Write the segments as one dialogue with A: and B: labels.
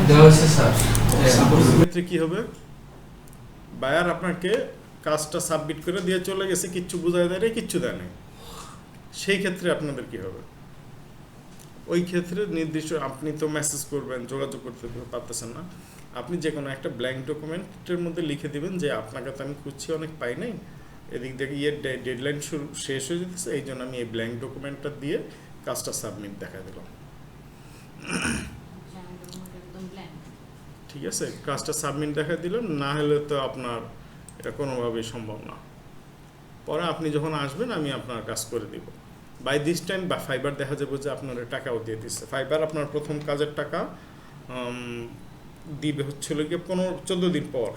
A: দেওয়া হয়েছে স্যার।
B: ক্ষেত্রে কি হবে, বায়ার আপনাকে কাজটা সাবমিট করে দিয়ে চলে গেছে, কিচ্ছু বোঝায় দেয় কিচ্ছু দেয় না, সেই ক্ষেত্রে আপনাদের কি হবে? ওই ক্ষেত্রে নির্দিষ্ট আপনি তো মেসেজ করবেন, যোগাযোগ করতে পারতেছেন না, আপনি যে কোনো একটা ব্ল্যাঙ্ক ডকুমেন্টের মধ্যে লিখে দিবেন যে আপনাকে তো আমি খুঁজছি, অনেক পাই নাই, এদিক থেকে ডেডলাইন শেষ হয়ে যেতেছে, এই জন্য আমি এই ব্ল্যাঙ্ক ডকুমেন্টটা দিয়ে কাজটা সাবমিট দেখা দিলাম। ঠিক আছে, কাজটা সাবমিট দেখা দিলাম, না হলে তো আপনার এটা কোনোভাবেই সম্ভব না। পরে আপনি যখন আসবেন আমি আপনার কাজ করে দিব। বাই দিস টাইম বা ফাইবার দেখা যাবে যে আপনার টাকাও দিয়ে দিচ্ছে। ফাইবার আপনার প্রথম কাজের টাকা দিবে হচ্ছিল গিয়ে 14 দিন পর।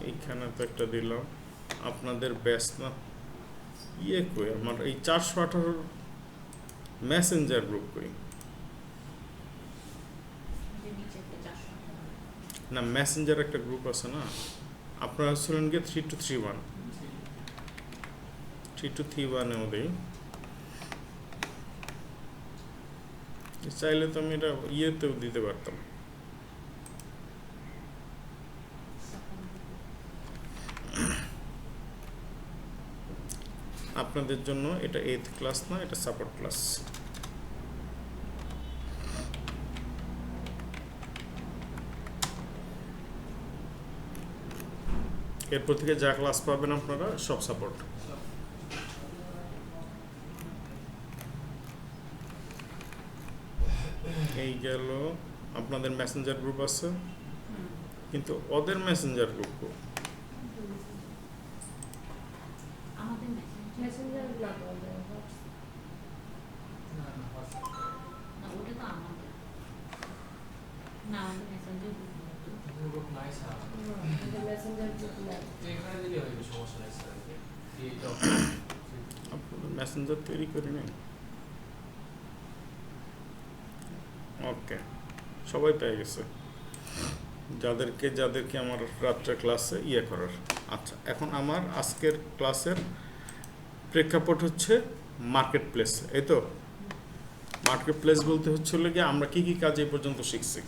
B: এইখানে তো একটা দিলাম আপনাদের ব্যাস না ইয়ে কই, আমার এই 418 মেসেঞ্জার গ্রুপ কই না, মেসেঞ্জার একটা গ্রুপ আছে না, আপনারা ছিলেন গিয়ে 3231 3231 এ ওদের চাইলে তো আমি এটা ইয়েতেও দিতে পারতাম। আপনাদের জন্য এটা 8th ক্লাস না, এটা সাপোর্ট ক্লাস। এরপর থেকে যা ক্লাস পাবেন আপনারা সব সাপোর্ট। এই গেল আপনাদের মেসেঞ্জার গ্রুপ আছে, কিন্তু ওদের মেসেঞ্জার গ্রুপ মেসেঞ্জার তৈরি করি নাই। ওকে, সবাই পেয়ে গেছে যাদেরকে আমার রাত্রে ক্লাসে ইয়ে করার। আচ্ছা, এখন আমার আজকের ক্লাসের প্রেক্ষাপট হচ্ছে মার্কেট প্লেস। এই তো মার্কেট প্লেস বলতে হচ্ছিল গিয়ে আমরা কি কি কাজ এই পর্যন্ত শিখছি,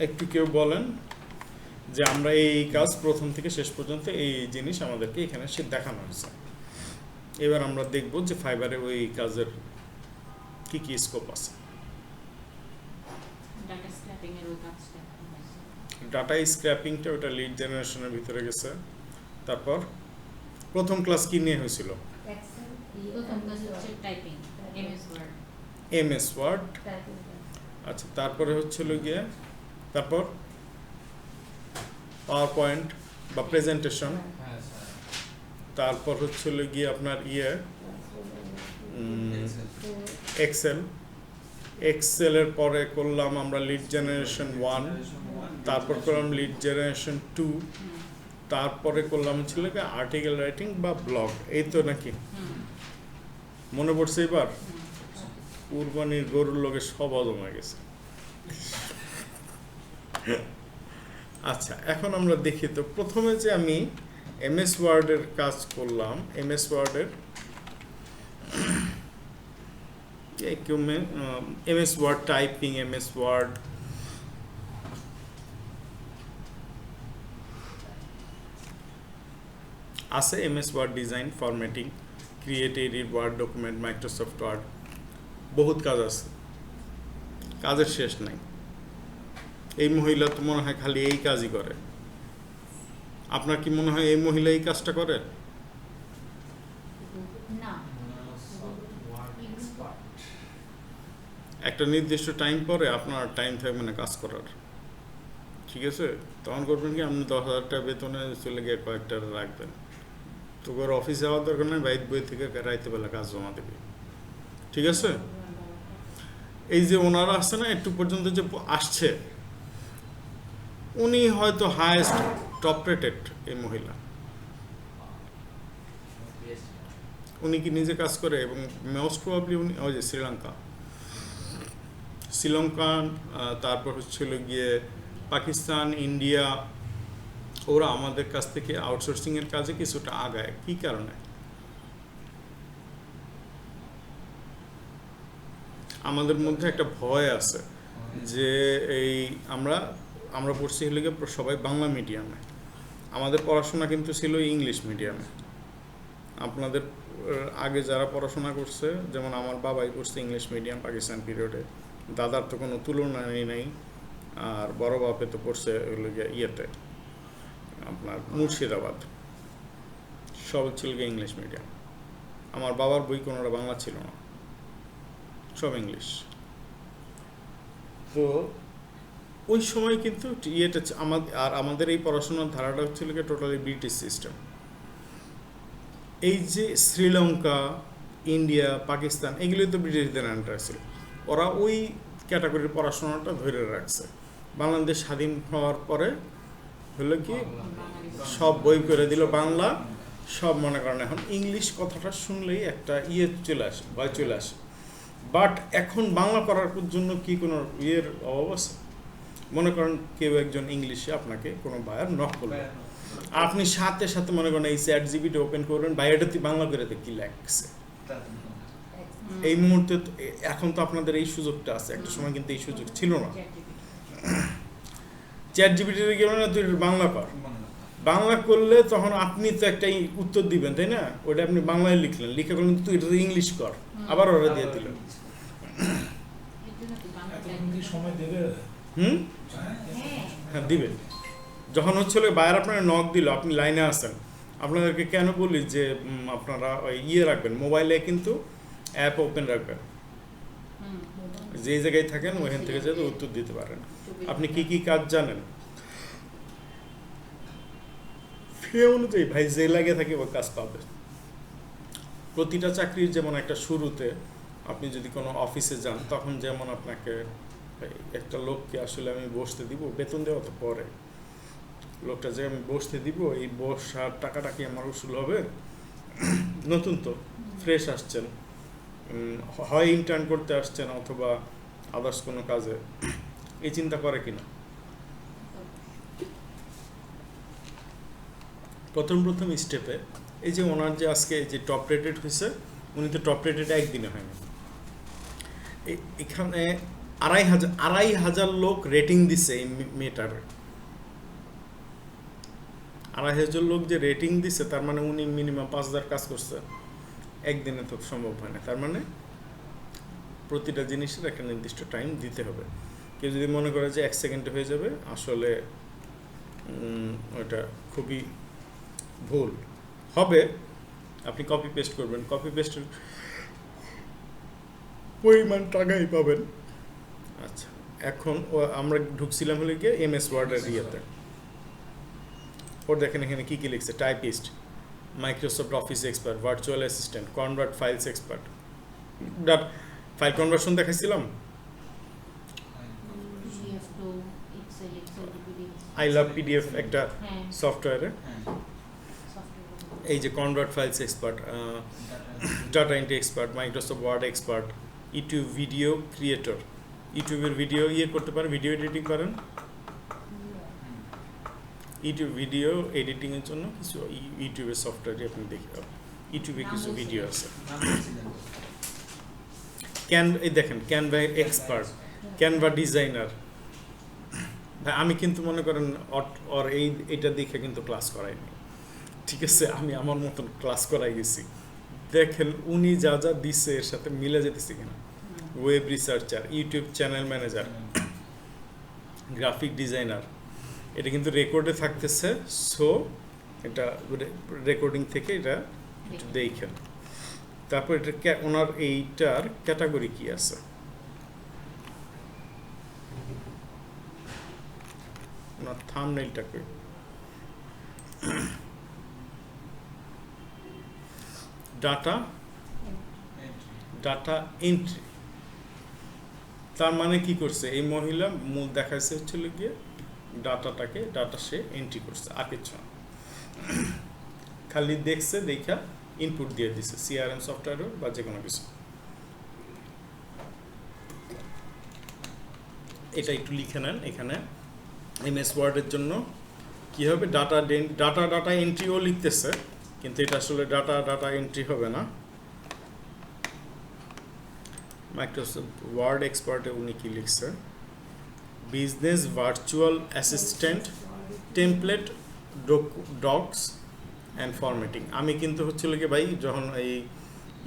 B: একটু কেউ বলেন যে আমরা এই কাজ প্রথম থেকে শেষ পর্যন্ত এই জিনিস আমাদেরকে এখানে দেখানো হয়েছে। এবার আমরা দেখব যে ফাইবারে ওই কাজের কি কি স্কোপ আছে। ডাটা স্ক্র্যাপিংটা ওটা লিড জেনারেশনের ভিতরে গেছে। তারপর প্রথম ক্লাস কি নিয়ে হয়েছিল? MS Word. আচ্ছা, তারপরে হচ্ছিল গিয়ে তারপর পাওয়ার পয়েন্ট বা প্রেজেন্টেশন। তারপর হচ্ছিল গিয়ে আপনার এক্সেলের পরে করলাম আমরা লিড জেনারেশন 1, তারপর করলাম লিড জেনারেশন 2, তারপরে করলাম ছিল কি আর্টিকেল রাইটিং বা ব্লগ। এই তো নাকি মনে পড়ছে এবার? কুরবানির গরুর লোকে সব জমা গেছে। আচ্ছা, এখন আমরা দেখি তো প্রথমে যে আমি এমএস ওয়ার্ডের কাজ করলাম। এমএস ওয়ার্ডের MS word typing, MS word আছে, MS word design, formatting, create, edit word document, Microsoft word, বহুত কাজ আছে, কাজের শেষ নাই। এই মহিলা তো মনে হয় খালি এই কাজই করে। আপনার কি মনে হয় এই মহিলা এই কাজটা করে? একটা নির্দিষ্ট টাইম পরে আপনার টাইম থাকবে না কাজ করার, ঠিক আছে? তখন করবেন কি, আপনি 10,000 টাকা বেতনে চলে গিয়ে কয়েকটা রাখবেন, তো ওর অফিসে যাওয়ার দরকার নেই, বাইক বই থেকে রাইতে বেলা কাজ জমা দেবে, ঠিক আছে? এই যে ওনারা আসছে না একটু পর্যন্ত যে আসছে, উনি হয়তো হায়েস্ট টপ রেটেড এই মহিলা। উনি কি নিজে কাজ করে? এবং মোস্ট প্রবাবলি উনি ওই যে শ্রীলঙ্কান, তারপর হচ্ছিল গিয়ে পাকিস্তান, ইন্ডিয়া, ওরা আমাদের কাছ থেকে আউটসোর্সিংয়ের কাজে কিছুটা আগায়। কি কারণে? আমাদের মধ্যে একটা ভয় আছে যে এই আমরা আমরা পড়ছি হলে গিয়ে সবাই বাংলা মিডিয়ামে, আমাদের পড়াশোনা কিন্তু ছিল ইংলিশ মিডিয়ামে। আপনাদের আগে যারা পড়াশোনা করছে, যেমন আমার বাবাই পড়ছে ইংলিশ মিডিয়াম পাকিস্তান পিরিয়ডে, দাদার তো কোনো তুলনাই নেই, আর বড় বাপে তো পড়ছে হলো গিয়ে ইয়েতে আপনার মুর্শিদাবাদ, সব ছিল গিয়ে ইংলিশ মিডিয়াম। আমার বাবার বই কোনোটা বাংলা ছিল না, সব ইংলিশ। তো ওই সময় কিন্তু ইয়েটা আমাদের এই পড়াশোনার ধারাটা হচ্ছিল কি টোটালি ব্রিটিশ সিস্টেম। এই যে শ্রীলঙ্কা, ইন্ডিয়া, পাকিস্তান, এগুলোই তো ব্রিটিশদের আন্ডার ছিল। ওরা ওই ক্যাটাগরির পড়াশোনাটা ধরে রাখছে। বাংলাদেশ স্বাধীন হওয়ার পরে হলো কি সব বই করে দিল বাংলা, সব মনে করেন এখন ইংলিশ কথাটা শুনলেই একটা চলে আসে, ভয় চলে আসে। বাট এখন বাংলা করার জন্য কি কোনো অভাব আছে? মনে করেন কেউ একজন ইংলিশে আপনাকে কোনো বায়ার নক করলো, আপনি সাথে সাথে মনে করেন এই চ্যাট জিপিটি ওপেন করবেন, বায়ারটা তুই বাংলা করে দে কি লাগছে। এই মুহূর্তে এখন তো আপনাদের এই সুযোগটা আছে, একটা সময় কিন্তু এই সুযোগ ছিল না। চ্যাট জিপিটিতে গেল না, তুই বাংলা কর, বাংলা করলে তখন আপনি তো একটা উত্তর দিবেন, তাই না? ওটা আপনি বাংলায় লিখলেন, লিখে বললেন তুই এটা ইংলিশ কর, আবার ওরা দিয়ে দিলেন। হ্যাঁ দিবে। যখন হচ্ছিল বায়ার আপনারা নক দিল, আপনি লাইনে আসেন, আপনাদেরকে কেন বলি যে আপনারা ওই রাখবেন, মোবাইলে কিন্তু অ্যাপ ওপেন রাখবেন, যে জায়গায় থাকেন ওইখান থেকে যাতে উত্তর দিতে পারেন। আপনি কি কি কাজ জানেন সে অনুযায়ী ভাই যে লাগে থাকে ওই কাজ পাবে। প্রতিটা চাকরির যেমন একটা শুরুতে আপনি যদি কোনো অফিসে যান, তখন যেমন আপনাকে একটা লোককে আসলে আমি বসতে দিব, বেতন দেওয়া তো পরে, লোকটা যে আমি বসতে দিব, এই বসার টাকাটা কি আমার উসুল হবে? নতুন তো ফ্রেশ আসছেন, হয় ইন্টার্ন করতে আসছেন অথবা আদার্স কোনো কাজে, এই চিন্তা করে কিনা? প্রথম স্টেপে এই যে ওনার যে আজকে যে টপ রেটেড হয়েছে, উনি তো টপ রেটেড একদিনে হয়নি, এখানে 2,500 লোক রেটিং দিছে এই মেটার। 2,500 লোক যে রেটিং দিছে, তার মানে উনি মিনিমাম 5,000 কাজ করছে, একদিনে তো সম্ভব হয় না। তার মানে প্রতিটা জিনিসের একটা নির্দিষ্ট টাইম দিতে হবে। কেউ যদি মনে করে যে 1 সেকেন্ডে হয়ে যাবে, আসলে ওটা খুবই ভুল হবে। আপনি কপি পেস্ট করবেন, কপি পেস্টের পরিমাণ টাকাই পাবেন। আচ্ছা, এখন আমরা ঢুকছিলাম হলে গিয়ে MS ওয়ার্ডের ইয়েতে, ওর দেখেন এখানে কী কী লিখছে: typist, Microsoft Office expert, virtual assistant, convert files expert. File conversion দেখাইছিলাম, আই লাভ পিডিএফ একটা সফটওয়্যারে, এই যে convert files expert, data entry expert, Microsoft Word expert, YouTube video creator, ইউটিউবের ভিডিও করতে পারেন, ভিডিও এডিটিং করেন, ইউটিউব ভিডিও এডিটিংয়ের জন্য কিছু ইউটিউবের সফটওয়্যারে আপনি দেখে পাবেন, ইউটিউবে কিছু ভিডিও আছে। এই দেখেন ক্যানভা এক্সপার্ট, ক্যানভা ডিজাইনার। ভাই আমি কিন্তু মনে করেন ওর এইটা দেখে কিন্তু ক্লাস করাইনি, ঠিক আছে? আমি আমার মতন ক্লাস করাই গেছি। দেখেন উনি যা যা দিচ্ছে এর সাথে মিলে যেতেছে কিনা। Web researcher, YouTube channel manager, graphic designer, এটা কিন্তু রেকর্ডে থাকতেছে। সো এটা রেকর্ডিং থেকে এটা একটু দেখেন। তারপর এটা ওনার এইটার ক্যাটাগরি কি আছে, ওনার থাম্বনেইলটা কই, ডাটা এন্ট্রি। তার মানে কি করছে এই মহিলা? মূল দেখাচ্ছে হচ্ছিল গিয়ে ডাটা সে এন্ট্রি করছে, আর কিছু না, খালি দেখছে, দেখা ইনপুট দিয়ে দিছে CRM সফটওয়্যারও বা যে কোনো কিছু। এটা একটু লিখে নেন এখানে MS ওয়ার্ডের জন্য কি হবে, ডাটা এন্ট্রিও লিখতেছে, কিন্তু এটা আসলে ডাটা এন্ট্রি হবে না। মাইক্রোসফট ওয়ার্ড এক্সপার্টে উনি কি লিখছে, business virtual assistant template docs and formatting. আমি কিন্তু হচ্ছে কি ভাই যখন এই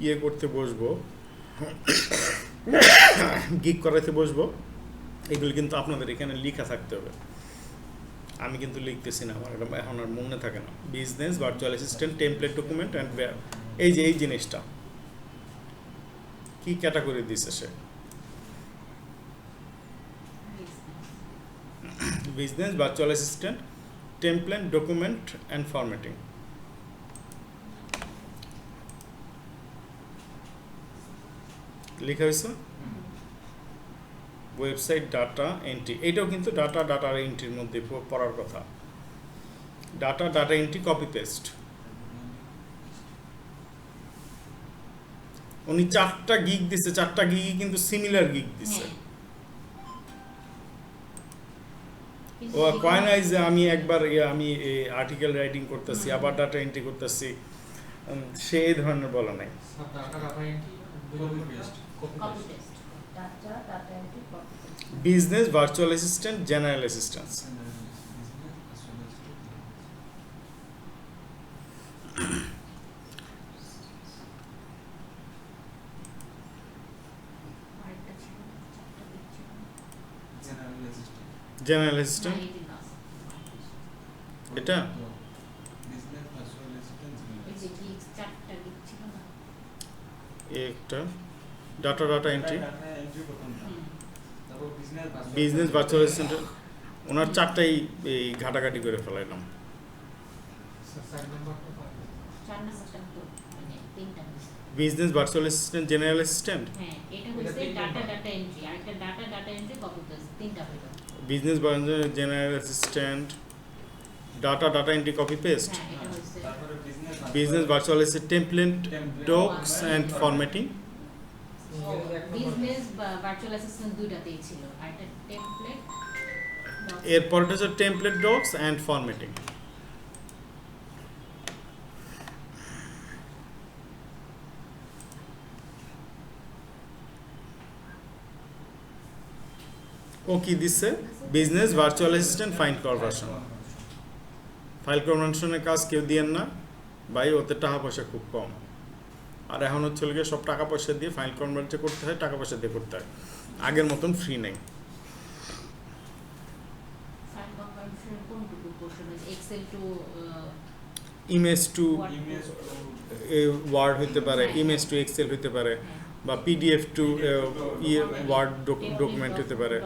B: ইয়ে করতে বসবো, গিগ করাইতে বসবো, এগুলো কিন্তু আপনাদের এখানে লেখা থাকতে হবে। আমি কিন্তু লিখতেছি না, আমার এটা এখন আর মনে থাকে না। Business virtual assistant template document and এই যে এই জিনিসটা কি ক্যাটাগরি দিছে সে, business virtual assistant template document and formatting. লেখা হয়েছে ওয়েবসাইট ডাটা এন্ট্রি, এটাও কিন্তু ডাটা এন্ট্রির মধ্যে পড়ার কথা। Data entry copy paste. উনি 4টা গিগ দিছে, 4টা গিগই কিন্তু সিমিলার গিগ দিছে। ও কয় নাই যে আমি একবার আমি আর্টিকেল রাইটিং করতেছি আবার ডাটা এন্ট্রি করতেছি, সে এই ধরনের বলা নাই। Business virtual assistant general assistance. General assistant এটা একটা data entry business virtual assistant, ওনার 4টাই এই ঘাটাঘাটি করে ফেলাইলাম। Business virtual assistant general assistant, business general assistant data entry copy paste, business virtual assistant template docs and formatting.
A: Business virtual assistant দুইটাতেই ছিল, আর এটা টেমপ্লেট
B: এরপরটা হচ্ছে টেমপ্লেট ডকস অ্যান্ড ফরম্যাটিং। ও কি দিচ্ছে, business virtual assistant file conversion. File কনভার্সনের কাজ কেউ দিয়েন না ভাই, ওতে টাকা পয়সা খুব কম। আর এখন হচ্ছে গিয়ে সব টাকা পয়সা দিয়ে ফাইল কনভার্ট করতে হয়, টাকা পয়সা দিয়ে করতে হয়, আগের মতন ফ্রি নেই।
A: ফাইল কনভার্সন কোনটুকু portion, excel to
B: image to word হইতে পারে, ইমেজ টু এক্সেল হইতে পারে, বা পিডিএফ টু ওয়ার্ড ডকুমেন্ট হতে পারে।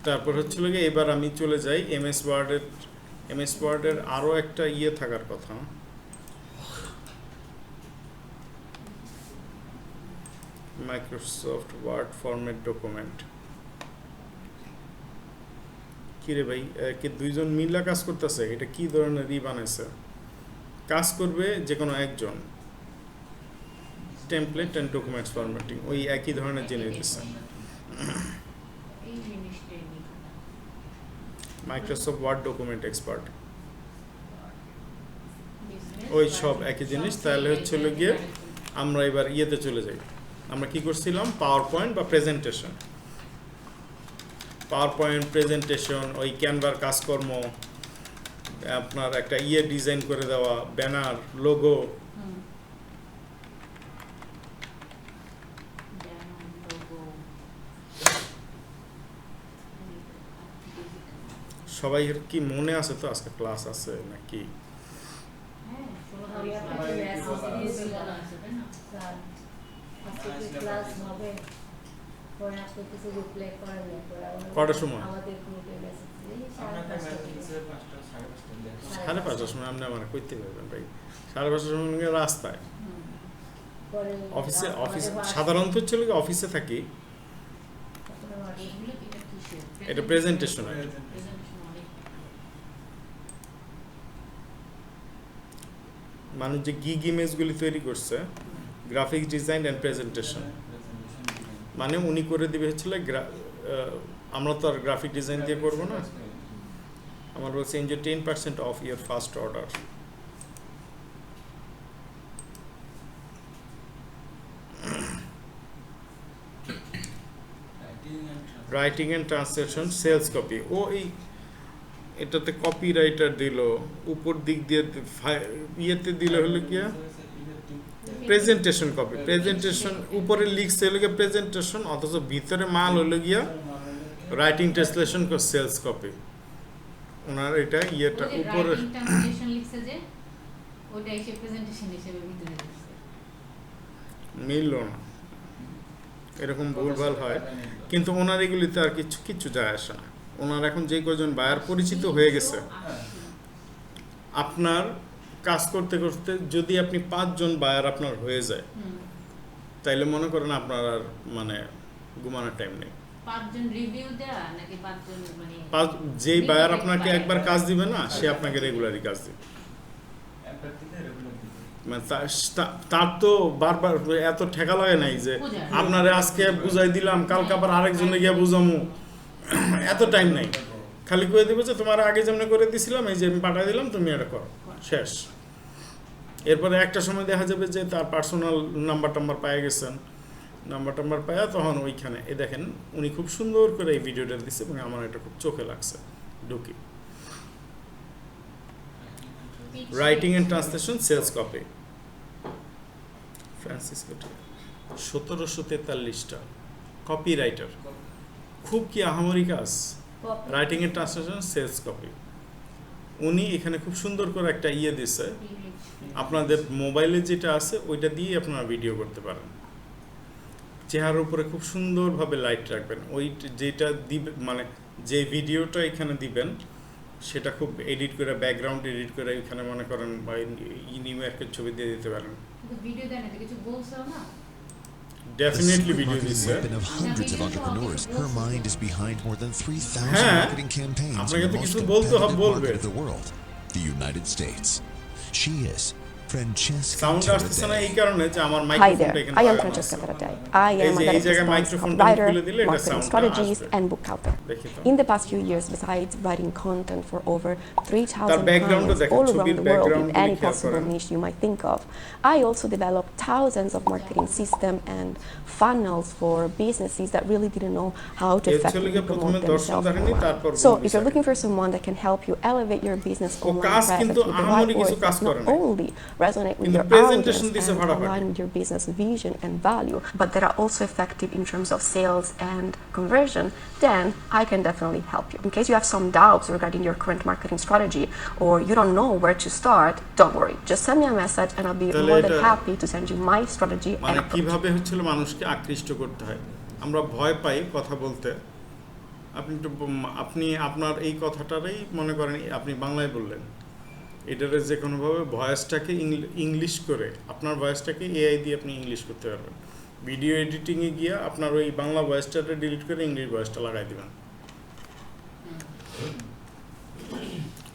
B: তারপর হচ্ছিল গিয়ে এবার আমি চলে যাই এমএস ওয়ার্ডের আরও একটা ইয়ে থাকার কথা, মাইক্রোসফট ওয়ার্ড ফরম্যাট ডকুমেন্ট। কিরে ভাই, কি দুইজন মিলা কাজ করতেছে? এটা কি ধরনের বানাইছে? কাজ করবে যে কোনো একজন। টেমপ্লেট অ্যান্ড ডকুমেন্টস ফরম্যাটিং ওই একই ধরনের জিনিস দিচ্ছে। মাইক্রোসফট ওয়ার্ড ডকুমেন্ট এক্সপার্ট, ওই সব একই জিনিস। তাহলে হচ্ছিল গিয়ে আমরা এবার ইয়েতে চলে যাই। আমরা কি করছিলাম, পাওয়ার পয়েন্ট বা প্রেজেন্টেশন, ওই ক্যানভার কাজকর্ম, আপনার একটা ডিজাইন করে দেওয়া, ব্যানার, লোগো, সবাই কি মনে আছে তো আজকে ক্লাস আছে নাকি? কটার সময়? 5:30টার সময়। আপনি আমার কইতে পারবেন ভাই, 5:30টার সময় রাস্তায় অফিসে সাধারণত ছিল কি অফিসে থাকি। এটা প্রেজেন্টেশন, মানুষ যে গিগ ইমেজগুলি তৈরি করছে, গ্রাফিক্স ডিজাইন অ্যান্ড প্রেজেন্টেশন, মানে উনি করে দিবে হচ্ছিল আমরা তো আর গ্রাফিক ডিজাইন দিয়ে করবো না। আমার বলছে enjoy 10% off your first order. Writing and translation sales copy, ও এই এটাতে কপি রাইটার দিল, উপর দিক দিয়ে ইয়েতে দিল হলো কি প্রেজেন্টেশন কপি। প্রেজেন্টেশন উপরে লিখছে হলো গিয়ে প্রেজেন্টেশন, অথচ ভিতরে মাল হলো গিয়া রাইটিং ট্রান্সলেশন সেলস কপি। ওনার এটা ইয়েটা উপরে
A: ট্রান্সলেশন লিখছে যে ওটা এসে প্রেজেন্টেশন হিসেবে ভিতরে দিচ্ছে,
B: মিলল না, এরকম ভুলভাল হয়। কিন্তু ওনার এগুলিতে আর কিচ্ছু যায় আসে না। ওনার এখন যে কজন বায়ার পরিচিত হয়ে গেছে, আপনার কাজ করতে করতে যদি আপনি 5 জন বায়ার আপনার হয়ে যায়, তাইলে মনে করেন আপনার আর মানে ঘুমানোর টাইম নেই।
A: 5 জন রিভিউ দেয়া নাকি 5 জন মানে
B: যেই বায়ার আপনাকে একবার কাজ দিবে না, সে আপনাকে রেগুলারই কাজ দিবে। মানে তার তো বারবার এত ঠেকা লাগে নাই যে আপনারে আজকে বুঝাই দিলাম, কালকে আবার আরেকজনে গিয়ে বুঝামু, এত টাইম নাই। খালি করে দেবো যে তোমার আগে যেমন করে দিছিলাম, এই যে আমি পাঠিয়ে দিলাম, তুমি এটা করো, শেষ। এরপরে একটা সময় দেখা যাবে যে তার পার্সোনাল নাম্বার পায়ে গেছেন, নাম্বার পায়া তখন ওইখানে এই দেখেন উনি খুব সুন্দর করে এই ভিডিওটা দিচ্ছে এবং আমার এটা খুব চোখে লাগছে ঢুকি। Writing and translation sales copy, Francisco 1743টা কপি রাইটার, খুব কি আহামরি কাজ। Writing and translation sales copy, উনি এখানে খুব সুন্দর করে একটা ইয়ে দিছে, আপনাদের মোবাইলে যেটা আছে ওইটা দিয়ে আপনারা ভিডিও করতে পারেন। চেহারার উপরে খুব সুন্দরভাবে লাইট রাখবেন, ওই যেটা দিবে মানে যে ভিডিওটা এখানে দিবেন সেটা খুব এডিট করে, ব্যাকগ্রাউন্ড এডিট করে এখানে মনে করেন বা নিউইয়র্কের ছবি দিয়ে দিতে পারেন।
A: ভিডিও দেন না, কিছু বলছো না?
B: Definitely video this
C: weapon of hundreds of entrepreneurs. Her mind is behind more than 3,000
B: হ্যাঁ,
C: marketing campaigns in
B: আপনাকে
C: the
B: তো
C: most
B: কিছু বলতে
C: competitive
B: বলবে।
C: market of the world, the United States. She is Francesca
B: sound আসছে না এই
C: Teradei.
B: কারণে যে আমার
D: Hi
B: মাইক্রোফোনটা
D: there,
B: এখানে
D: I am
B: লাগানো
D: Francesca
B: আছে।
D: Teradei. I
B: এই
D: am
B: যে
D: a
B: এই জায়গায়
D: response
B: মাইক্রোফোনটা
D: copywriter,
B: খুলে দিলে এটা
D: marketing
B: সাউন্ডটা
D: strategist,
B: আসবে।
D: and book author.
B: দেখি তো।
D: In the past few years, besides writing content for over 3,000
B: background-ও
D: clients
B: দেখেন,
D: all
B: ছবির
D: around the world in
B: background-গুলি
D: any
B: খেয়াল
D: possible
B: করেন।
D: niche you might think of, I also developed thousands of marketing systems and funnels for businesses that really didn't know how to
B: এর
D: effectively
B: ছেলেকে প্রথমে
D: promote
B: দর্শন
D: themselves
B: দেখেনি,
D: online.
B: তারপর
D: So,
B: বলবি
D: if you're
B: sir.
D: looking for someone that can help you elevate your business
B: ও
D: online
B: কাজ
D: presence
B: কিন্তু
D: with the
B: আহামরি
D: right
B: কিছু
D: words
B: কাজ
D: that
B: করে
D: not
B: নাই।
D: only resonate with
B: কিন্তু
D: your
B: presentation
D: audience
B: দিছে
D: and
B: ফাটাফাটি।
D: align with your business vision and value, but that are also effective in terms of sales and conversion, then I can definitely help you. In case you have some doubts regarding your current marketing strategy or you don't know where to start, don't worry. Just send me a message and I'll be
B: তাহলে
D: more than
B: এটা-
D: happy to send you my strategy and
B: মানে
D: approach.
B: কিভাবে হচ্ছিল মানুষকে আকৃষ্ট করতে হয়। আমরা ভয় পাই কথা বলতে। আপনি আপনার এই কথাটারই মনে করেন আপনি বাংলায় বললেন, এটারে যে কোনোভাবে ভয়েসটাকে ইংলিশ করে আপনার ভয়েসটাকে এআই দিয়ে আপনি ইংলিশ করতে পারবেন। ভিডিও এডিটিংয়ে গিয়ে আপনার ওই বাংলা ভয়েসটাকে ডিলিট করে ইংলিশ ভয়েসটা লাগাই দেবেন।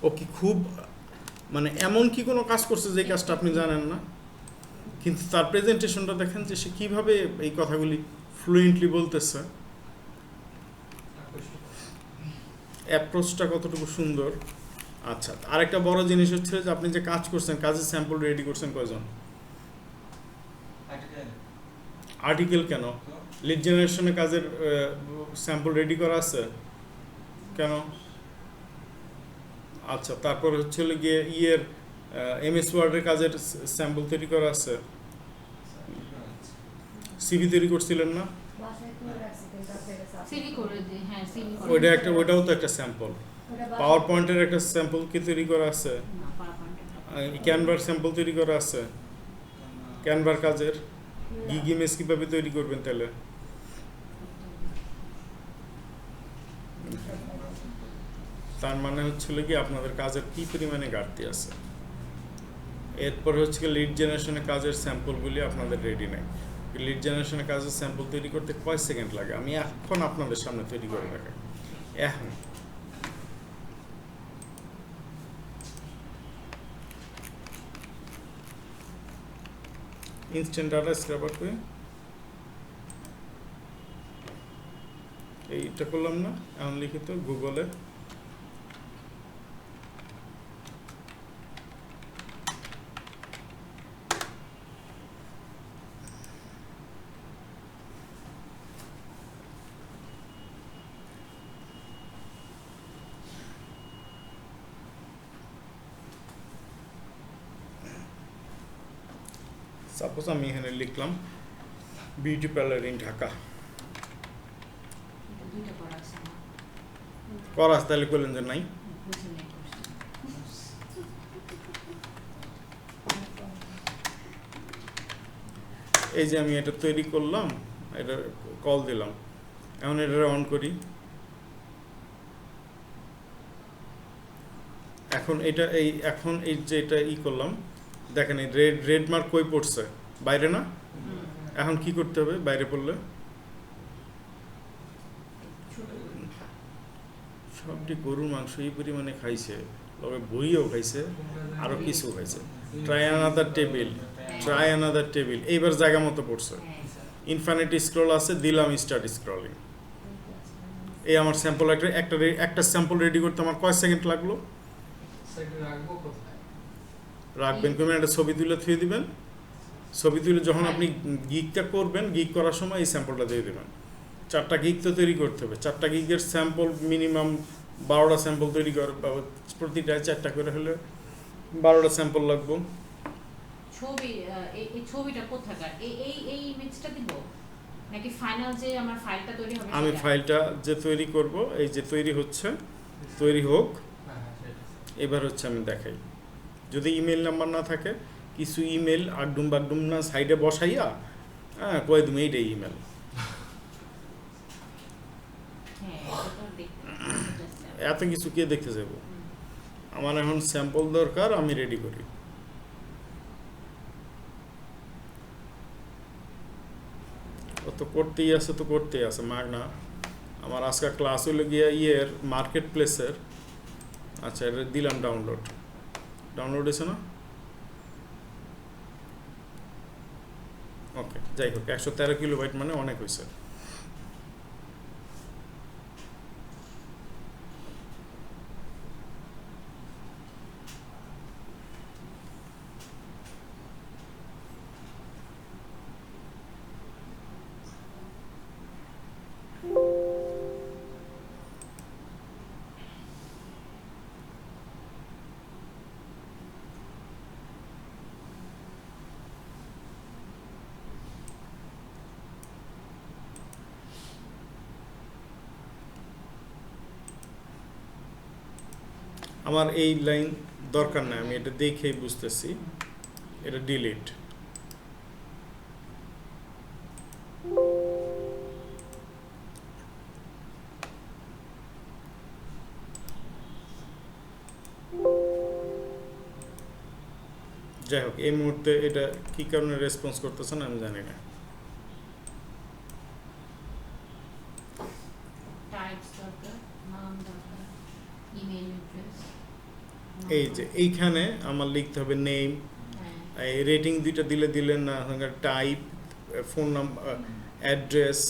B: ও কি খুব মানে এমন কি কোনো কাজ করছে যে কাজটা আপনি জানেন না, কিন্তু তার প্রেজেন্টেশনটা দেখেন যে সে কীভাবে এই কথাগুলি ফ্লুয়েন্টলি বলতেছে, অ্যাপ্রোচটা কতটুকু সুন্দর। আচ্ছা, আরেকটা বড় জিনিস হচ্ছে যে আপনি যে কাজ করছেন, কাজের স্যাম্পল রেডি করছেন কয়জন? আর্টিকেল কেন? লিড জেনারেশনের কাজের স্যাম্পল রেডি করা আছে কেন? আচ্ছা, তারপর হচ্ছে গিয়ে এমএস ওয়ার্ডের কাজের স্যাম্পল তৈরি করা আছে, সিভি তৈরি করছিলেন না?
A: সিভি করে দিই, হ্যাঁ সিভি করে।
B: ওইটাও তো একটা স্যাম্পল। পাওয়ার পয়েন্টের একটা স্যাম্পল কি তৈরি করা আছে?
A: না, PowerPoint-এ।
B: ক্যানভার স্যাম্পল তৈরি করা আছে, ক্যানভার কাজের গিগ ইমেজ কিভাবে তৈরি করবেন তাহলে? তার মানে হচ্ছিল কি আপনাদের কাজের কি পরিমাণে ঘাটতি আছে। এরপর হচ্ছে লিড জেনারেশনের কাজের স্যাম্পলগুলি আপনাদের রেডি নেই। লিড জেনারেশনের কাজের স্যাম্পল তৈরি করতে কয় সেকেন্ড লাগে আমি এখন আপনাদের সামনে তৈরি করে রাখি। এখন ইনস্ট্যান্ট ডাটা স্ক্র্যাপার করে এই এটা করলাম না, এখন লিখিত গুগলে সাপোজ আমি এখানে লিখলাম বিউটি পার্লার ইন ঢাকা,
A: এটা দুইটা করা আছে আমার।
B: করাস তাহলে করলেন যে নাই।
A: বুঝে নেই করছি।
B: এই যে আমি এটা তৈরি করলাম, এটা কল দিলাম, এখন এটা অন করি। এখন এই যে এটা করলাম, দেখেন এই রেড মার্ক কই পড়ছে, বাইরে না? এখন কি করতে হবে বাইরে পড়লে? সবটি গরুর মাংস এই পরিমাণে খাইছে, তবে বইও খাইছে, আরো কিছু খাইছে। ট্রাই অ্যানাদার টেবিল, এইবার জায়গা মতো পড়ছে। ইনফিনিটি স্ক্রল আছে, দিলাম স্টার্ট স্ক্রলিং। এই আমার স্যাম্পল একটা স্যাম্পল রেডি করতে আমার কয় সেকেন্ড লাগলো? রাখবেন কমে একটা ছবি তুলে থুয়ে দিবেন। ছবি তুলে যখন আপনি গিগটা করবেন, গিগ করার সময় এই স্যাম্পলটা দিয়ে দেবেন। 4টা গিগ তো তৈরি করতে হবে, 4টা গিগের স্যাম্পল মিনিমাম 12টা স্যাম্পল তৈরি করে, প্রতিটায় 4টা করে হলে 12টা স্যাম্পল লাগবে।
A: ছবি এই ছবিটা কোথাকার? এই ইমেজটা দিব নাকি ফাইনাল যে আমার ফাইলটা তৈরি হবে?
B: আমি ফাইলটা যে তৈরি করব, এই যে তৈরি হচ্ছে, তৈরি হোক। এবার হচ্ছে আমি দেখাই, যদি ইমেল নাম্বার না থাকে, কিছু ইমেল আগডুম বাগডুম না সাইডে বসাইয়া, হ্যাঁ কয়ে তুমি এইটাই ইমেল।
A: হ্যাঁ, এটা তো দেখতে
B: এত কিছু কে দেখতে যাব? আমার এখন স্যাম্পল দরকার, আমি রেডি করি। ও তো করতেই আছে মার না। আমার আজকে ক্লাস হলো গিয়া মার্কেট প্লেসের। আচ্ছা, এটা দিলাম ডাউনলোড হয়েছে না? ওকে, যাই হোক, 113 কিলোবাইট মানে অনেক হয়েছে। আমার এই লাইন দরকার নাই, আমি এটা দেখেই বুঝতেছি, এটা ডিলিট। যাই হোক, এই মুহূর্তে এটা কি কারণে রেসপন্স করতেছে না আমি জানি না।
A: টাইপস দরকার, নাম দরকার, ইমেল অ্যাড্রেস।
B: এই যে এইখানে আমার লিখতে হবে নেম, এই রেটিং দুইটা দিলেন না, টাইপ, ফোন নাম্বার, অ্যাড্রেস,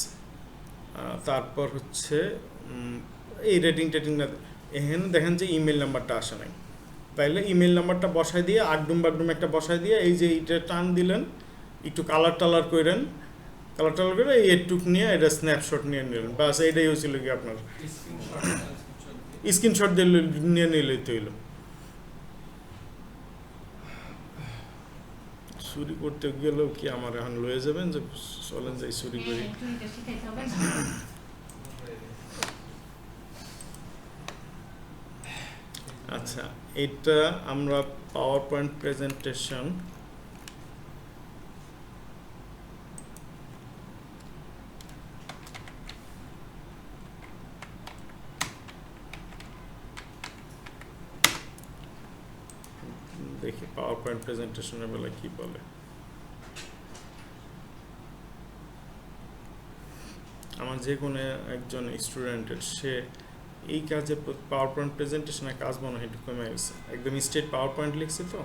B: তারপর হচ্ছে এই রেটিং না, এখানে দেখেন যে ইমেল নাম্বারটা আসে নাই। তাইলে ইমেল নাম্বারটা বসাই দিয়ে আগডুম বাগডুম একটা বসাই দিয়ে এই যে এইটা টান দিলেন, একটু কালার টালার করে এই একটুক নিয়ে এটা স্ন্যাপশট নিয়ে নিলেন, বাস এইটাই হয়েছিল কি আপনার স্ক্রিনশট নিয়ে নিলেই তো হইল। চুরি করতে গেলেও কি আমার এখন লয়ে যাবেন যে চলেন যাই চুরি করি?
A: চুরিটা শিখাইতে হবে না।
B: আচ্ছা, এটা আমরা পাওয়ার পয়েন্ট প্রেজেন্টেশন দেখি, পাওয়ার পয়েন্ট প্রেজেন্টেশনের বেলা কি বলে। আমার যে কোনো একজন স্টুডেন্টের সে এই কাজে পাওয়ার পয়েন্ট প্রেজেন্টেশনের কাজ মনে হয় একটু কমে গেছে, একদম স্ট্রেট পাওয়ার পয়েন্ট লিখছে তো।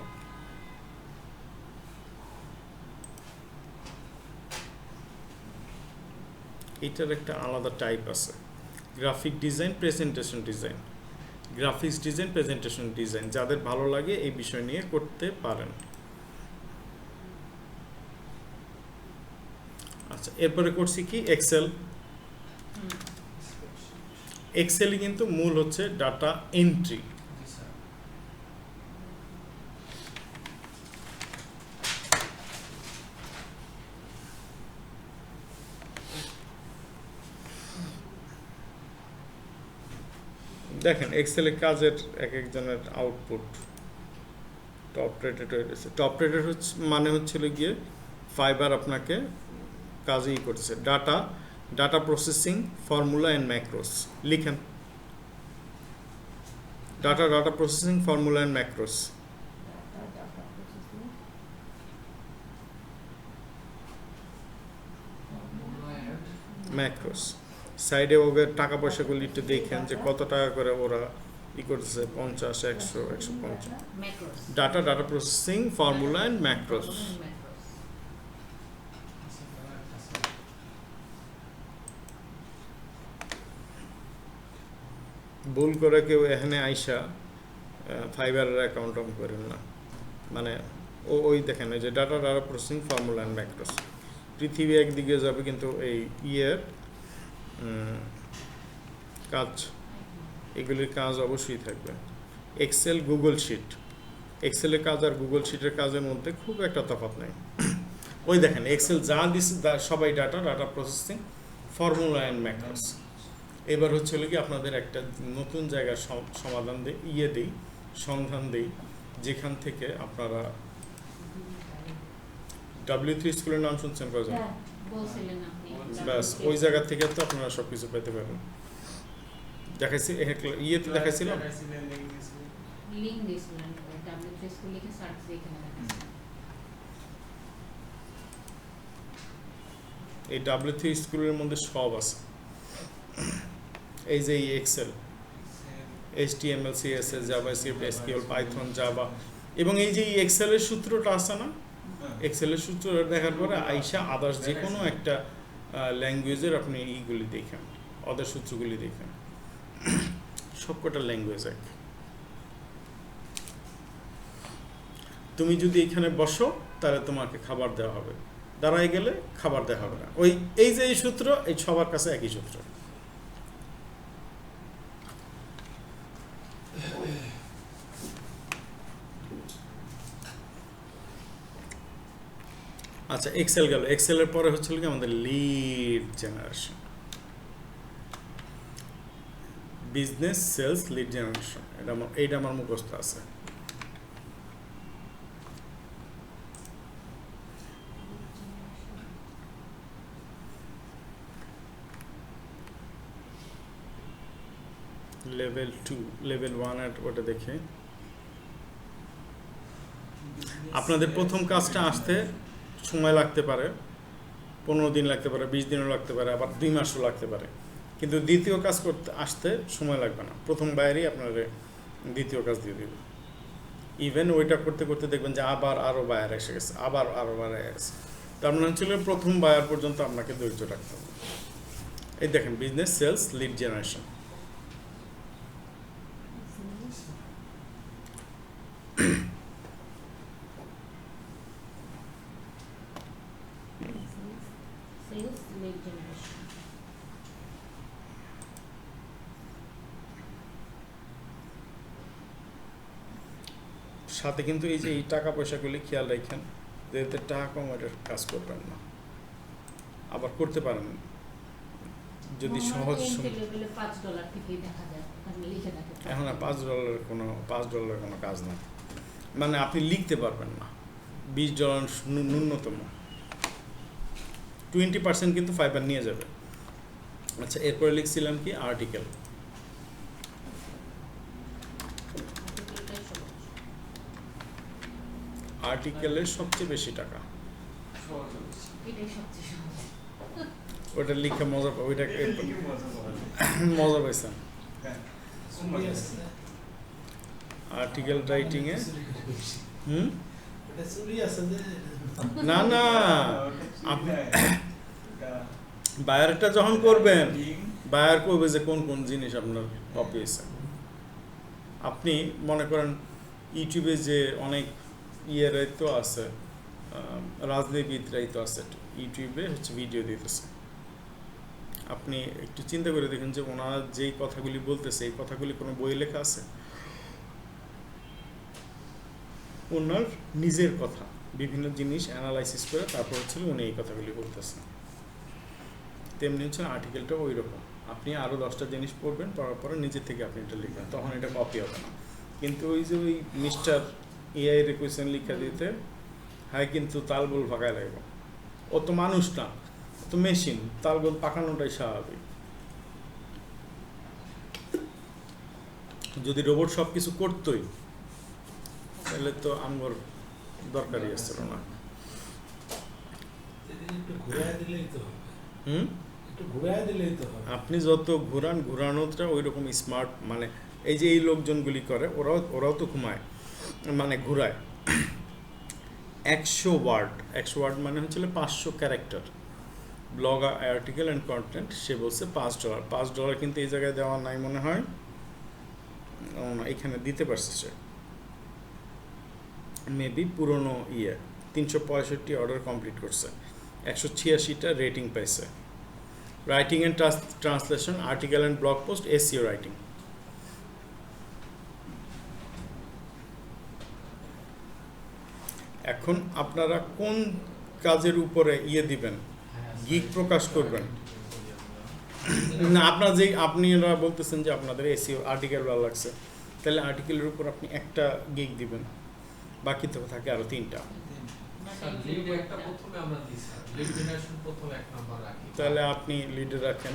B: এইটার একটা আলাদা টাইপ আছে, graphic design, presentation design, graphics design, presentation design, যাদের ভালো লাগে এই বিষয় নিয়ে করতে পারেন। আচ্ছা, এরপরে করছি কি এক্সেল। এক্সেলে কিন্তু মূল হচ্ছে ডাটা এন্ট্রি। দেখেন এক্সেলে কাজের এক একজনের আউটপুট টপ রেটেড হয়ে গেছে। টপ রেটেড হচ্ছে মানে হচ্ছিল গিয়ে ফাইবার আপনাকে কাজই করছে। Data processing, formula and macros লিখেন। Data processing, formula and macros. Macros সাইডে ওদের টাকা পয়সাগুলি একটু দেখেন যে কত টাকা করে ওরা ই করতেছে, 50, 100, 150। Data processing, formula and macOS. ভুল করে কেউ এখানে আইসা ফাইবারের অ্যাকাউন্ট অন করেন না। মানে ওই দেখেন এই যে data processing, formula and macOS. পৃথিবী একদিকে যাবে কিন্তু এই ইয়ের কাজ, এগুলির কাজ অবশ্যই থাকবে। এক্সেল, গুগল শিট, এক্সেলের কাজ আর গুগল শিটের কাজের মধ্যে খুব একটা তফাৎ নেই। ওই দেখেন এক্সেল যা দিচ্ছে সবাই data processing, formula and macOS. এবার হচ্ছে কি আপনাদের একটা নতুন জায়গার সমাধান দিই সন্ধান দিই, যেখান থেকে আপনারা W3 স্কুলের নাম শুনছেন কজন? ব্যাস ওই জায়গা থেকে তো আপনারা সব কিছু পেতে পারেন। দেখাইছি ইয়েতে দেখাইছিলাম। এই W3 স্কুলের মধ্যে সব আছে। এই যে Excel, HTML, CSS, JavaScript, SQL, Python, Java, এবং এই যে এক্সেলের সূত্রটা আছে না, এক্সেলের সূত্র দেখার পরে আইসা আদার্স যে কোনো একটা ল্যাঙ্গুয়েজের আপনি এইগুলি দেখেন, ওদের সূত্রগুলি দেখেন, সবকটা ল্যাঙ্গুয়েজ এক। তুমি যদি এখানে বসো তাহলে তোমাকে খাবার দেওয়া হবে, দাঁড়ায় গেলে খাবার দেওয়া হবে না। এই যে এই সূত্র, এই সবার কাছে একই সূত্র। আচ্ছা, এক্সেল গেল। এক্সেলের পরে হচ্ছে কি আমাদের lead generation, business sales lead generation. এইটা আমার মুখস্থ আছে। লেভেল 2, লেভেল 1 এর ওটা দেখে আপনাদের প্রথম কাজটা আসতে সময় লাগতে পারে, 15 দিন লাগতে পারে, 20 দিনও লাগতে পারে, আবার 2 মাসও লাগতে পারে। কিন্তু দ্বিতীয় কাজ করতে আসতে সময় লাগবে না। প্রথম বাইরেই আপনার দ্বিতীয় কাজ দিয়ে দেবে। ইভেন ওইটা করতে করতে দেখবেন যে আবার আরও বায়ার এসে গেছে, আবার আরও বায়ার এসে। তার মানে হচ্ছিল প্রথম বায়ার পর্যন্ত আপনাকে ধৈর্য রাখতে হবে। এই দেখেন বিজনেস সেলস লিড জেনারেশন। সাথে কিন্তু এই যে এই টাকা পয়সাগুলি খেয়াল রাখেন, যে টাকা কম ওইটার কাজ করবেন না, আবার করতে পারেন যদি সহজ। এখন $5 কোনো কাজ না, মানে আপনি লিখতে পারবেন না। $20 ন্যূনতম, 20% কিন্তু ফাইবার নিয়ে যাবে। আচ্ছা, এরপরে লিখছিলাম কি আর্টিকেল। আর্টিকেলের সবচেয়ে বেশি টাকা, ওটা লিখে মজা পাবো। ওইটা মজা পাইছেন আর্টিকেল রাইটিং এ? না না, আপনি বায়ারটা যখন করবেন, বায়ার করবে যে কোন কোন জিনিস আপনার কপি হয়েছে। আপনি মনে করেন ইউটিউবে যে অনেক ইয়েরাই তো আছে, রাজনীতিবিদরাই তো আছে, ইউটিউবে হচ্ছে ভিডিও দিতেছে। আপনি একটু চিন্তা করে দেখুন যে ওনারা যেই কথাগুলি বলতেছে এই কথাগুলি কোনো বই লেখা আছে? ওনার নিজের কথা, বিভিন্ন জিনিস অ্যানালাইসিস করে তারপর হচ্ছে উনি এই কথাগুলি বলতেছেন। তেমনি হচ্ছে আর্টিকেলটা ওই রকম, আপনি আরও 10টা জিনিস পড়বেন, পড়ার পরে নিজে থেকে আপনি এটা লিখবেন, তখন এটা কপি হবে না। কিন্তু ওই যে ওই মিস্টার এআই রে কোয়েশ্চেন লিখা দিতে হয়, কিন্তু তালগোল ভাগায় লাগবে। ও তো মানুষ না, ও তো মেশিন, তালগোল পাকানোটাই স্বাভাবিক। যদি রোবট সব কিছু করতোই তাহলে তো আমার দরকারই আসছিল না। আপনি যত ঘুরানোটা ওই রকম স্মার্ট, মানে এই যে এই লোকজনগুলি করে ওরাও তো ঘুমায়, মানে ঘুরায়। 100 ওয়ার্ড মানে হচ্ছিল 500 character, blog article and content. সে বলছে $5। $5 কিন্তু এই জায়গায় দেওয়া নাই মনে হয়, এখানে দিতে পারছে সে মেবি পুরনো 365 অর্ডার কমপ্লিট করছে, 186টা রেটিং পাইছে। Writing and translation, article and blog post, SEO writing. এখন আপনারা কোন কাজের উপরে দিবেন, গিগ প্রকাশ করবেন না? আপনারা বলতেছেন যে আপনাদের SEO আর্টিকেল ভালো লাগছে, তাহলে আর্টিকেলের উপর আপনি একটা গিগ দিবেন, বাকি তো থাকে আরো 3টা। তাহলে আপনি লিডে রাখেন।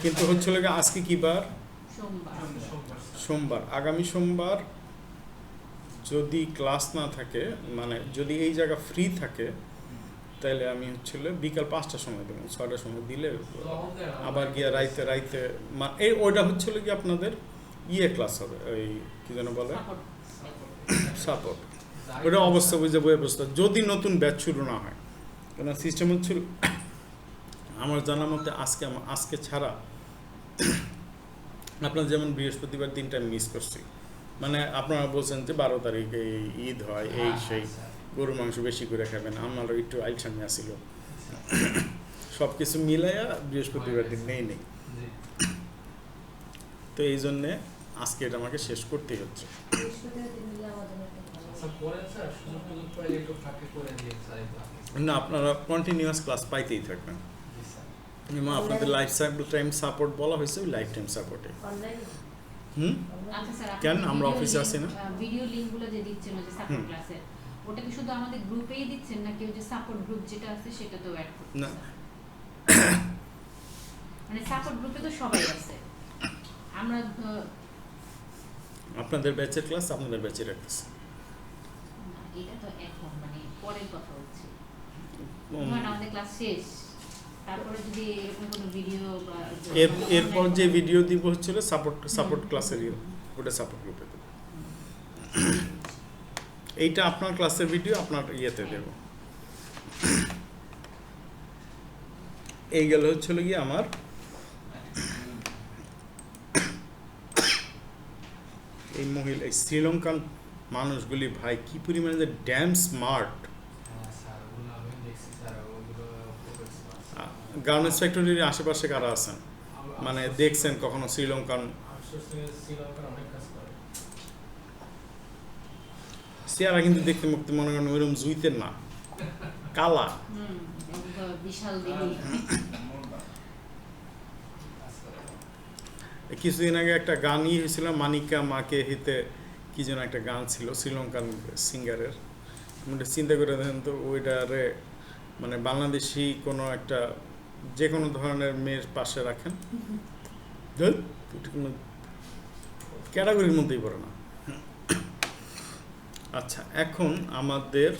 B: কিন্তু হচ্ছিল আজকে কি বার? সোমবার। আগামী সোমবার যদি ক্লাস না থাকে, মানে যদি এই জায়গা ফ্রি থাকে, তাহলে আমি হচ্ছিল বিকাল 5টার সময় দেবো, 6টার সময় দিলে আবার গিয়া রাইতে ওইটা হচ্ছিল কি আপনাদের ক্লাস হবে, ওই কি যেন বলে, সাপোর্ট। ওটা অবস্থা বুঝে বই অবস্থা, যদি নতুন ব্যাচ শুরু না হয়। কেন সিস্টেম হচ্ছিল আমার জানা মতে আজকে ছাড়া আপনার যেমন বৃহস্পতিবার দিনটা মিস করছি, মানে আপনারা বলছেন যে 12 তারিখে ঈদ হয়, এই সেই গরু মাংস বেশি করে খাবেন, আমারও একটু আইলসামি আসছিল, সব কিছু মিলাইয়া বৃহস্পতিবার দিন নেই। তো এই জন্যে আজকে এটা আমাকে শেষ করতেই হচ্ছে। না, আপনারা কন্টিনিউয়াস ক্লাস পাইতেই থাকবেন। আপনাদের লাইফ টাইম সাপোর্ট বলা হয়েছে, লাইফ টাইম সাপোর্টে।
A: আচ্ছা স্যার,
B: কেন আমরা অফিসে আছি না?
A: ভিডিও লিংকগুলো যে দিচ্ছেন ওই যে সাপোর্ট ক্লাসে, ওটা কি শুধু আমাদের গ্রুপেই দিচ্ছেন নাকি ওই যে সাপোর্ট গ্রুপ যেটা আছে সেটাতেও অ্যাড করছেন?
B: না,
A: মানে সাপোর্ট গ্রুপে তো সবাই আছে, আমরা
B: আপনাদের ব্যাচের ক্লাস আপনাদের ব্যাচে রাখতেছি।
A: এটা তো এখন মানে পরের কথা হচ্ছে, মানে আমাদের ক্লাস শেষ, তারপরে যদি এরকম কোনো ভিডিও বা
B: এরপর যে ভিডিও দিব হচ্ছিল সাপোর্ট ক্লাসের, ওটা সাপোর্ট গ্রুপে দেব। এইটা আপনার ক্লাসের ভিডিও আপনার দেব। এই গেল হচ্ছিল গিয়ে আমার এই মহিলা, এই শ্রীলঙ্কান মানুষগুলি ভাই কি পরিমাণে যে ড্যাম স্মার্ট। গার্মেন্টস ফ্যাক্টরির আশেপাশে কারা আছেন, মানে দেখছেন কখনো শ্রীলঙ্কান? চেহারা কিন্তু দেখতে মুক্তি মনে করেন ওইরকম জুইতের না, কালা,
A: বিশাল দেহি।
B: কিছুদিন আগে একটা গান হয়েছিল, মানিকা মাকে হিতে কি যেন একটা গান ছিল শ্রীলঙ্কান সিঙ্গারের। চিন্তা করে দেখেন তো, ওইটারে মানে বাংলাদেশি কোনো একটা যে কোনো ধরনের মেয়ের পাশে রাখেন, কোনো ক্যাটাগরির মধ্যেই পড়ে না। আচ্ছা, এখন আমাদের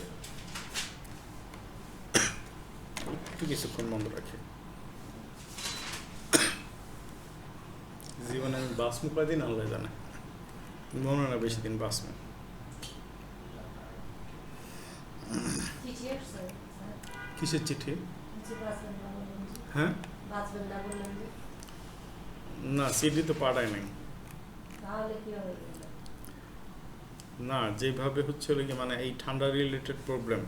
B: একটু কিছুক্ষণ বন্ধ রাখি। জীবনে আমি বাসমু কয়দিন আল্লাহ জানে, মনে না বেশি দিন বাসমু। কিসের চিঠি? হ্যাঁ, না সিডি তো পাঠায় নাই।
A: তাহলে কি হবে?
B: না যেভাবে হচ্ছে হলো কি মানে এই ঠান্ডা রিলেটেড প্রবলেম,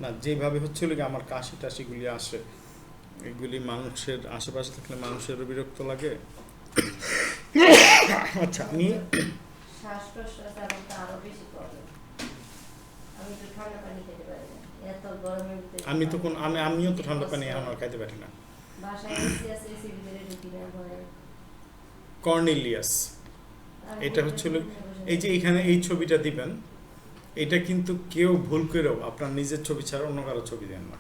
B: না যেভাবে হচ্ছে হলো কি আমার কাশি টাশিগুলি আসে, এগুলি মানুষের আশেপাশে থাকলে মানুষেরও বিরক্ত লাগে। আচ্ছা আমি
A: শ্বাস প্রশ্বাস এমনটা আরো বেশি প্রবলেম। আমি তো ঠান্ডা পানি খেতে পারি না, এত গরমের ভিতরে।
B: আমিও তো ঠান্ডা পানি এখন আর খাইতে পারি না।
A: বাসায় এসি আছে, এসির ভিতরে ঢুকি না ভয়ে।
B: কর্নেলিয়াস, এটা হচ্ছে হলো এই যে এখানে এই ছবিটা দিবেন, এটা কিন্তু কেউ ভুল করেও আপনার নিজের ছবি ছাড়া অন্য কারো ছবি দেন না।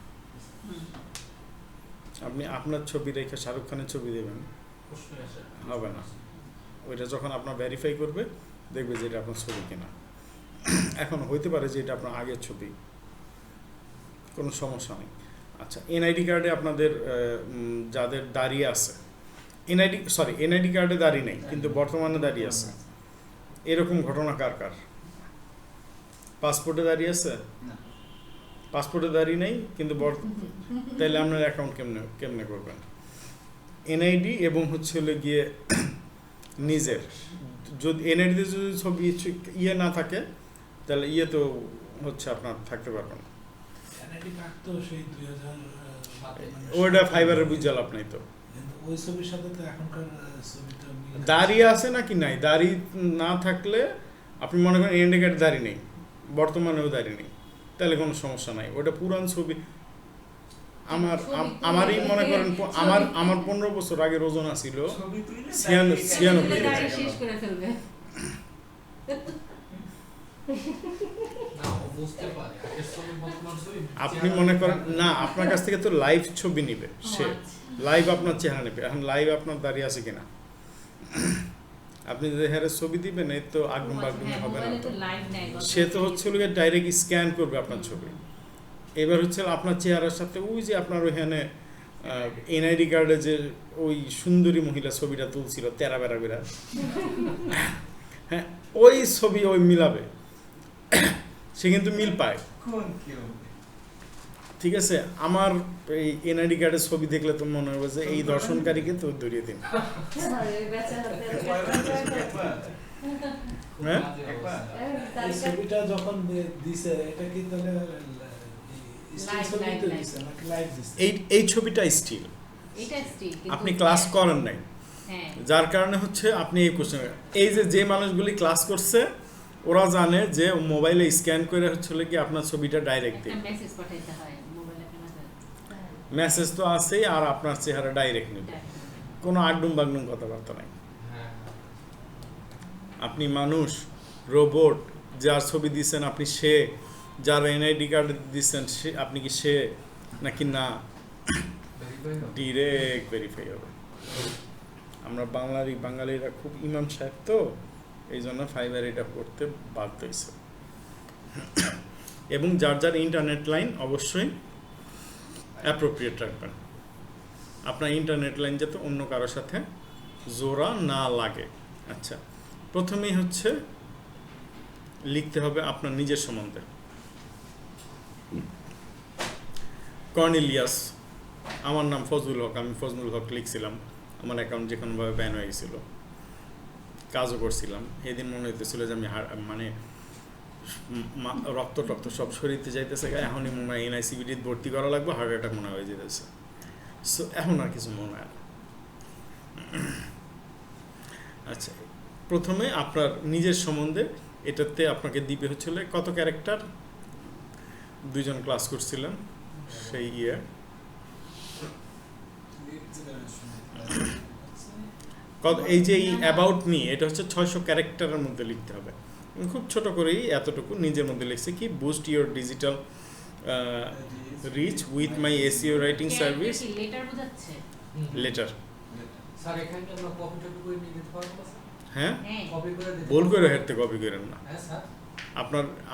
B: আপনি আপনার ছবি রেখে শাহরুখ খানের ছবি দেবেন, হবে না। ওইটা যখন আপনার ভেরিফাই করবে দেখবে যে এটা আপনার ছবি কিনা। এখন হইতে পারে যে এটা আপনার আগের ছবি, কোনো সমস্যা নেই। আচ্ছা এনআইডি কার্ডে আপনাদের যাদের দাঁড়িয়ে আছে, এনআইডি কার্ডে দাঁড়িয়ে নেই কিন্তু বর্তমানে দাঁড়িয়ে আছে, এরকম ঘটনা কার কার? পাসপোর্টে দাঁড়িয়ে আছে, পাসপোর্টে দাঁড়িয়ে নেই কিন্তু তাহলে আপনার অ্যাকাউন্ট কেমনে করবেন? এনআইডি এবং হচ্ছে হলে গিয়ে নিজের, যদি এনআইডিতে যদি ছবি ইয়ে না থাকে তাহলে ইয়ে তো হচ্ছে আপনার থাকতে পারবেন না। ওইটা ফাইবারের বুঝাল আপনি তো
E: ওই ছবির সাথে তো এখনকার ছবিটা
B: দাঁড়িয়ে আছে নাকি নাই, দাড়ি না থাকলে আপনি মনে করেন এনআইডি কার্ডে দাঁড়িয়ে নেই, বর্তমানেও দাঁড়িয়ে নেই, তাহলে কোনো সমস্যা নাই। ওটা পুরান ছবি। আমারই মনে করেন আমার 15 বছর আগের ওজন ছিল 96
A: শেষ করে ফেলবে।
B: আপনি মনে করেন না আপনার কাছ থেকে তো লাইভ ছবি নিবে, সে লাইভ আপনার চেহারা নেবে। এখন লাইভ আপনার দাঁড়িয়ে আছে কিনা, আপনি যদি হেরে ছবি দিবেন এই তো আগুন বাগুনে হবে না তো। সে তো হচ্ছে ডাইরেক্ট স্ক্যান করবে আপনার ছবি। এবার হচ্ছে আপনার চেহারার সাথে ওই যে আপনার ওইখানে এনআইডি কার্ডে যে ওই সুন্দরী মহিলা ছবিটা তুলছিল তেরা বেড়া বেড়া, হ্যাঁ ওই ছবি ওই মিলাবে, সে কিন্তু মিল পায়। ঠিক আছে, আমার এই এনআইডি কার্ডের ছবি দেখলে তো মনে হবে যে এই দর্শনকারীকে তো ধরিয়ে দিন। হ্যাঁ
E: এই ছবিটা যখন দিছে এটা কি তাহলে
B: এই ছবিটা স্টিল, আপনি ক্লাস করেন নাই, যার কারণে হচ্ছে আপনি এই কোশ্চেন। এই যে মানুষগুলি ক্লাস করছে ওরা জানে যে মোবাইলে স্ক্যান করে হচ্ছে কি আপনার ছবিটা ডাইরেক্ট দিই, মেসেজ তো আছেই, আর আপনার চেহারা ডাইরেক্ট নেবে, কোনো আগডুম বাগডুম কথাবার্তা নাই। আপনি মানুষ, রোবট, যার ছবি দিচ্ছেন আপনি সে, যার এনআইডি কার্ড দিচ্ছেন সে, আপনি কি সে নাকি না, ডিরেক্ট ভেরিফাই হবে। আমরা বাঙালিরা খুব ইমাম সাহেব তো, এই জন্য ফাইবার এটা করতে বাধ্য হয়েছে। এবং যার ইন্টারনেট লাইন অবশ্যই অ্যাপ্রোপ্রিয়েট রাখবেন, আপনার ইন্টারনেট লাইন যাতে অন্য কারোর সাথে জোড়া না লাগে। আচ্ছা প্রথমেই হচ্ছে লিখতে হবে আপনার নিজের সম্বন্ধে। কর্নেলিয়াস, আমার নাম ফজলুল হক, আমি ফজলুল হক লিখছিলাম, আমার অ্যাকাউন্ট যে কোনোভাবে ব্যান হয়ে গেছিল, কাজও করছিলাম। এদিন মনে হইতেছিল যে আমি মানে রক্ত সব শরীরতে যাইতেছে, এখনই মনে হয় এনআইসিবিটি ভর্তি করা লাগবে, হার্ট অ্যাটাক মনে হয়ে যেতেছে। সো এখন আর কিছু মনে হয়। আচ্ছা প্রথমে আপনার নিজের সম্বন্ধে, এটাতে আপনাকে দিবে হচ্ছিল কত ক্যারেক্টার, 2 জন ক্লাস করছিলেন সেই ইয়ে, এই যে এই অ্যাবাউট মি, এটা হচ্ছে 600 ক্যারেক্টারের মধ্যে লিখতে হবে। খুব ছোট করেই এতটুকু নিজের মধ্যে লিখছে কি, boost your digital reach with my SEO writing service. লেটার হ্যাঁ ভুল করে হেরতে কপি করেন না।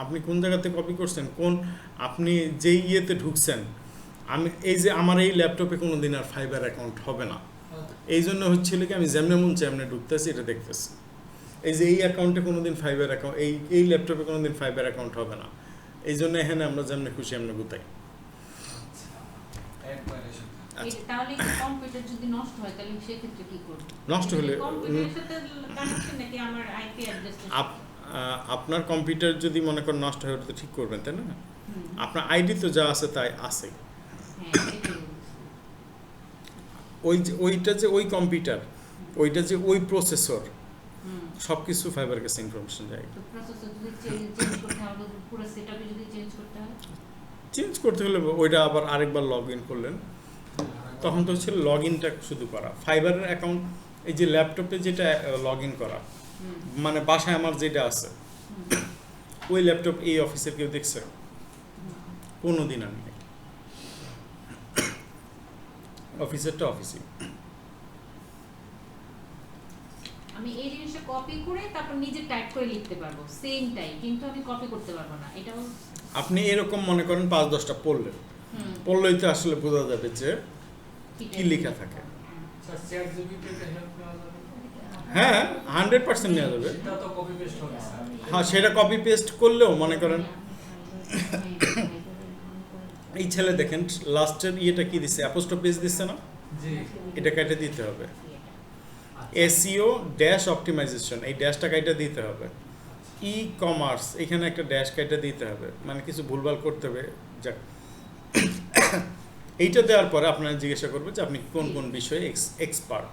B: আপনি কোন জায়গাতে কপি করছেন, কোন আপনি যেই ইয়েতে ঢুকছেন। আমি এই যে আমার এই ল্যাপটপে কোনোদিন আর ফাইবার অ্যাকাউন্ট হবে না, এই জন্য হচ্ছিল কি আমি যেমনে মন চাই এমনি ঢুকতেছি, এটা দেখতেছি। এই যে এই অ্যাকাউন্টে কোনোদিন ফাইবার অ্যাকাউন্ট, এই ল্যাপটপে কোনোদিন ফাইবার অ্যাকাউন্ট হবে না, এই জন্য এখানে আমরা যেমনি খুশি এমনি গুতাই।
A: তাহলে কম্পিউটার যদি নষ্ট হয় তাহলে সেক্ষেত্রে কি করব?
B: নষ্ট হলে
A: কম্পিউটারের সাথে কানেকশন নাকি আমার আইপি অ্যাড্রেস?
B: আপনার কম্পিউটার যদি মনে করেন নষ্ট হয়ে ওটা তো ঠিক করবেন, তাই না? আপনার আইডি তো যা আছে তাই আছে। ওইটা যে ওই কম্পিউটার, ওইটা যে ওই প্রসেসর, সব কিছু ফাইবার কাছে ইনফরমেশন যায়। চেঞ্জ করতে হলে ওইটা আবার আরেকবার লগ ইন করলেন, তখন তো হচ্ছে লগ ইনটা শুধু করা। ফাইবারের অ্যাকাউন্ট এই যে ল্যাপটপে যেটা লগ ইন করা, মানে বাসায় আমার যেটা আছে ওই ল্যাপটপ এই অফিসের কেউ দেখছে? কোনো দিন আমি নাই। অফিসেরটা অফিসই।
A: আমি এই জিনিসটা কপি করে তারপর নিজে টাইপ করে লিখতে পারবো সেমটাই, কিন্তু আমি কপি করতে পারবো না। এটাও
B: আপনি এরকম মনে করেন 5-10টা পড়লেন, পড়লেই তো আসলে বোঝা যাবে যে কি লেখা থাকে। হ্যাঁ 100% নেওয়া যাবে। হ্যাঁ সেটা কপি পেস্ট করলেও মনে করেন এই ছেলে দেখেন লাস্টের ইয়েটা কি দিচ্ছে, অ্যাপোস্ট্রোফি দিচ্ছে না, এটা কেটে দিতে হবে। এসইও ড্যাশ অপটিমাইজেশন, এই ড্যাশটা কেটে দিতে হবে। ই কমার্স, এখানে একটা ড্যাশ কেটে দিতে হবে, মানে কিছু ভুলভাল করতে হবে। যাক, এইটা দেওয়ার পরে আপনারা জিজ্ঞাসা করবে যে আপনি কোন কোন বিষয়ে এক্সপার্ট।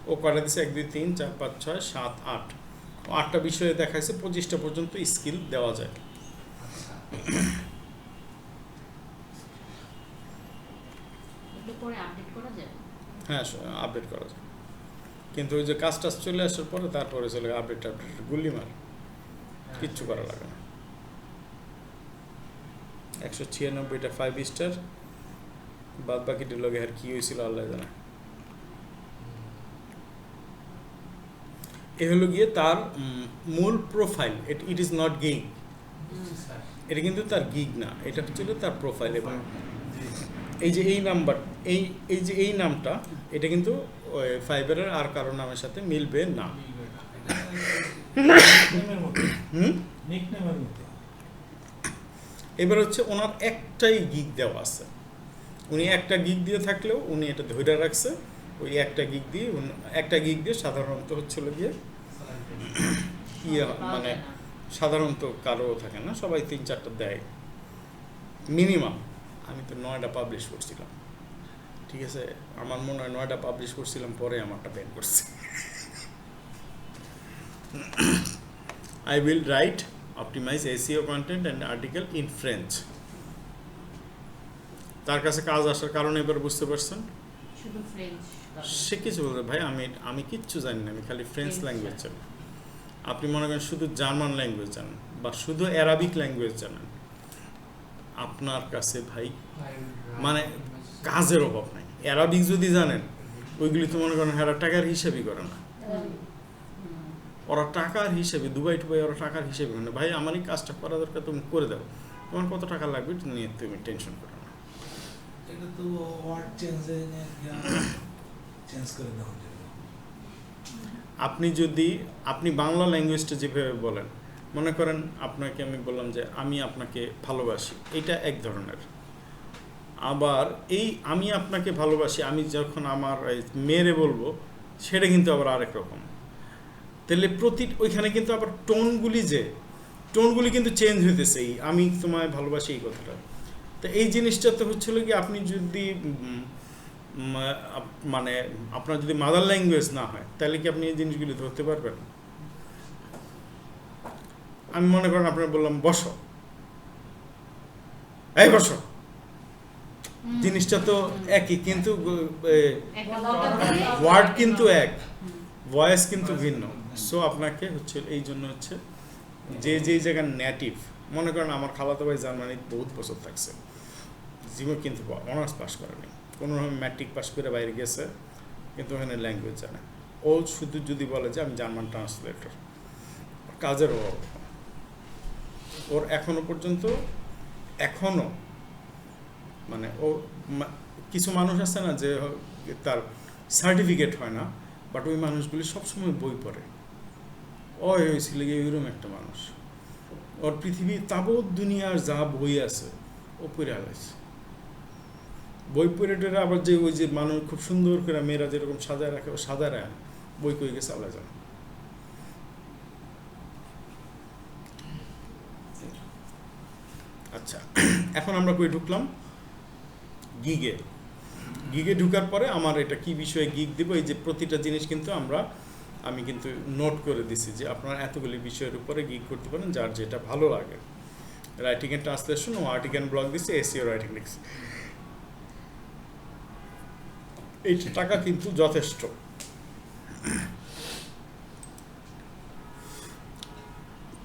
B: ও করা দিচ্ছে 1 2 3 4 5 6 7 8, 8টা বিষয়ে দেখাইছে, 25টা পর্যন্ত স্কিল দেওয়া যায়। হ্যাঁ আপডেট করা যায়, কিন্তু ওই যে কাজ টাজ চলে আসার পরে তারপরে চলে আপডেট গুলি মার, কিচ্ছু করা লাগে না। 196টা 5 স্টার, বাদ বাকিটির লগে আর কি হয়েছিল আল্লাহ জানে। এ হলো গিয়ে তার মূল profile. It is not gig, এটা কিন্তু তার গিগ না, এটা হচ্ছিল তার প্রোফাইল। এবং এই যে এই নাম্বার, এই যে এই নামটা, এটা কিন্তু ফাইবারের আর কারো নামের সাথে মিলবে না। এবার হচ্ছে ওনার একটাই গিগ দেওয়া আছে, উনি একটা গিগ দিয়ে থাকলেও উনি এটা ধরে রাখছে। ওই একটা গিগ দিয়ে সাধারণত হচ্ছিল গিয়ে ইয়ে, মানে সাধারণত কারো থাকে না, সবাই 3-4টা দেয় মিনিমাম। আমি তো 9টা পাবলিশ করছিলাম, ঠিক আছে, আমার মনে হয় 9টা পাবলিশ করছিলাম, পরে আমারটা ব্যান করছে। I will write optimize SEO content and article in French. তার কাছে কাজ আসার কারণে এবার বুঝতে পারছেন,
A: শুধু ফ্রেঞ্চ
B: সে কিছু বলতে ভাই আমি কিচ্ছু জানি না, আমি খালি ফ্রেঞ্চ ল্যাঙ্গুয়েজ জানি। আপনি মনে করেন শুধু জার্মান ল্যাঙ্গুয়েজ জানেন বা শুধু অ্যারাবিক ল্যাঙ্গুয়েজ জানেন, আপনার কাছে ভাই মানে কাজের অভাব নাই। অ্যারাবিক যদি জানেন, ওইগুলি তো মনে করেন হ্যাঁ টাকার হিসাবই করে না, ওরা টাকার হিসেবে দুবাই টুবাই ওরা টাকার হিসেবে করে না। ভাই আমার এই কাজটা করা দরকার, তুমি করে দাও, তোমার কত টাকা লাগবে নিয়ে তুমি টেনশন করো না।
E: এটা তো ওয়ার্ড চেঞ্জ করে দেওয়া যাবে।
B: আপনি বাংলা ল্যাঙ্গুয়েজটা যেভাবে বলেন, মনে করেন আপনাকে আমি বললাম যে আমি আপনাকে ভালোবাসি, এটা এক ধরনের। আবার এই আমি আপনাকে ভালোবাসি আমি যখন আমার মেয়েরে বলবো, সেটা কিন্তু আবার আরেক রকম। তাহলে ওইখানে কিন্তু আবার টোনগুলি কিন্তু চেঞ্জ হইতেছে। এই আমি তোমায় ভালোবাসি এই কথাটা, তো এই জিনিসটা তো হচ্ছিল কি, আপনি যদি মানে আপনার যদি মাদার ল্যাঙ্গুয়েজ না হয়, তাহলে কি আপনি এই জিনিসগুলি ধরতে পারবেন? আমি মনে করেন আপনার বললাম বসো, এই বসো, জিনিসটা তো একই, কিন্তু ওয়ার্ড কিন্তু এক, ভয়েস কিন্তু ভিন্ন। সো আপনাকে হচ্ছে এই জন্য হচ্ছে যেই জায়গার নেটিভ, মনে করেন আমার খালাতো ভাই জার্মানিতে বহুত বছর থাকছে, জীবন কিন্তু অনার্স পাস করেনি, কোনোভাবে ম্যাট্রিক পাস করে বাইরে গেছে, কিন্তু ওখানে ল্যাঙ্গুয়েজ জানে। ও শুধু যদি বলে যে আমি জার্মান ট্রান্সলেটর, কাজের অভাব। ওর এখনো মানে ও কিছু মানুষ আছে না যে তার সার্টিফিকেট হয় না, বাট ওই মানুষগুলি সবসময় বই পড়ে। হয়েছিল এরকম একটা মানুষ, ওর পৃথিবী তাবৎ দুনিয়ার যা বই আছে ও পড়ে আলাইছে। বই পড়ে টেরে আবার যে ওই যে মানুষ খুব সুন্দর করে মেয়েরা যেরকম সাজায় রাখে, ও সাজায় রাখে না, বই কই গেছে আলাদা যায়। আচ্ছা, এখন আমরা কই ঢুকলাম? গিগে। গিগে ঢুকার পরে আমার এটা কি বিষয়ে গিগ দিব, এই যে প্রতিটা জিনিস কিন্তু আমি কিন্তু নোট করে দিছি যে আপনারা এতগুলি বিষয়ের উপরে গিগ করতে পারেন, যার যেটা ভালো লাগে। রাইটিং এর ট্রান্সলেশন ও আর্টিকেল ব্লগ দিচ্ছে, এসইও রাইটিং লিখছে। এই টাকা কিন্তু যথেষ্ট।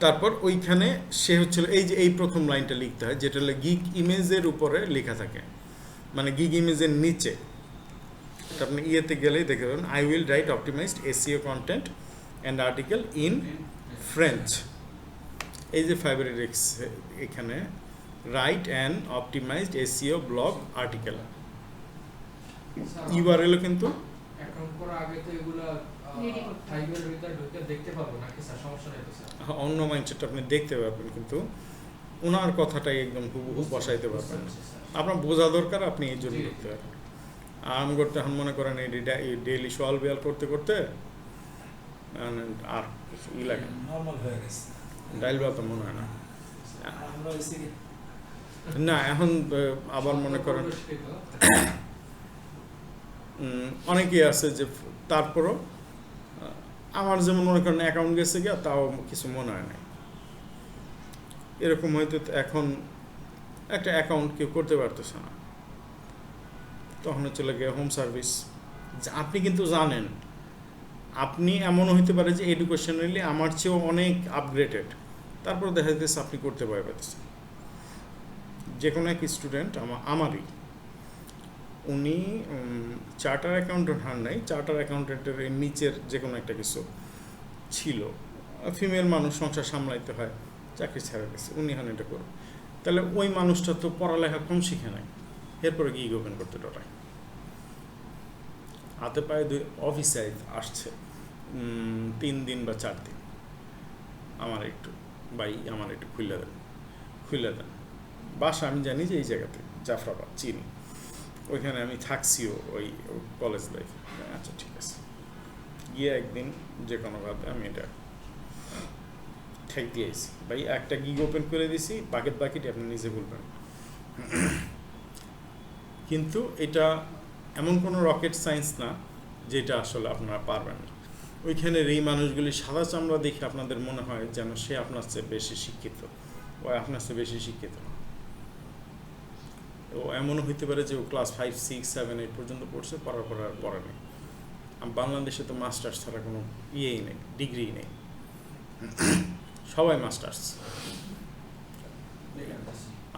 B: তারপর ওইখানে সে হচ্ছিল এই যে এই প্রথম লাইনটা লিখতে হয়, যেটা হলো গিগ ইমেজের উপরে লেখা থাকে, মানে গিগ ইমেজের নিচে। এটা আপনি ইয়েতে গেলেই দেখতে পাবেন, I will write optimised SEO content and article in French. এই যে ফাইবারিক্স এখানে right and optimised SEO blog article URL কিন্তু
F: অ্যাকাউন্ট করার আগে তো এগুলা
A: রেডি করতে
F: ফাইবার ভিতর ঢুকে দেখতে পাবো নাকি স্যার? সমস্যা নেই তো স্যার?
B: অন্য মাইন্ডসেট আপনি দেখতে পারবেন, কিন্তু ওনার কথাটাই একদম হুবহু বসাইতে পারবেন। আপনার বোঝা দরকার, আপনি এই জন্য করতে পারবেন। আরাম করতে এখন মনে করেন এই ডেইলি সোয়াল বিয়াল করতে করতে আর ই লাগে,
E: নর্মাল হয়ে গেছে।
B: ডাইল ভাত মনে হয় না।
E: আমরা হইছি কি
B: না এখন আবার মনে করেন অনেকেই আছে যে তারপরও আমার যেমন মনে করেন অ্যাকাউন্ট গেছে গিয়া তাও কিছু মনে হয় নাই, এরকম হয়তো এখন একটা অ্যাকাউন্ট কেউ করতে পারতেছে না, তখন চলে গিয়ে হোম সার্ভিস। আপনি কিন্তু জানেন আপনি এমনও হইতে পারে যে এডুকেশনালি আমার চেয়েও অনেক আপগ্রেডেড, তারপর দেখা যাচ্ছে আপনি করতে পারতেছেন। যে কোনো এক স্টুডেন্ট আমারই, উনি চার্টার অ্যাকাউন্টেন্ট হন নাই, চার্টার অ্যাকাউন্টেন্টের নিচের যে কোনো একটা কিছু ছিল, ফিমেল মানুষ, সংসার সামলাইতে হয়, চাকরি ছেড়ে গেছে, উনি এখন এটা করবে। তাহলে ওই মানুষটা তো পড়ালেখা কম শিখে নাই, এরপরে গিগ ওপেন করতে ডরায়। হাতে পায়ে অফিসে আসছে 3 দিন বা 4 দিন, আমার একটু খুলে দেন। বাসা আমি জানি যে এই জায়গাতে জাফরাবাদ চিনি, ওইখানে আমি থাকছিও ওই কলেজ লাইফে। আচ্ছা ঠিক আছে, গিয়ে একদিন যে কোনোভাবে আমি এটা ঠেক দিয়েছি, ভাই একটা গিগ ওপেন করে দিয়েছি, বাকিটি আপনি নিজে বলবেন। কিন্তু এটা এমন কোনো রকেট সায়েন্স না যেটা আসলে আপনারা পারবেন না। ওইখানের এই মানুষগুলি সাদা চামড়া দেখে আপনাদের মনে হয় যেন সে আপনার চেয়ে বেশি শিক্ষিত, ও আপনার চেয়ে বেশি শিক্ষিত না। ও এমনও হইতে পারে যে ও ক্লাস 5, 6, 7, 8 পর্যন্ত পড়ছে, পড়ার পর আর পড়া নেই। বাংলাদেশে তো মাস্টার্স ছাড়া কোনো ইয়েই নেই, ডিগ্রি নেই, সবাই মাস্টার্স।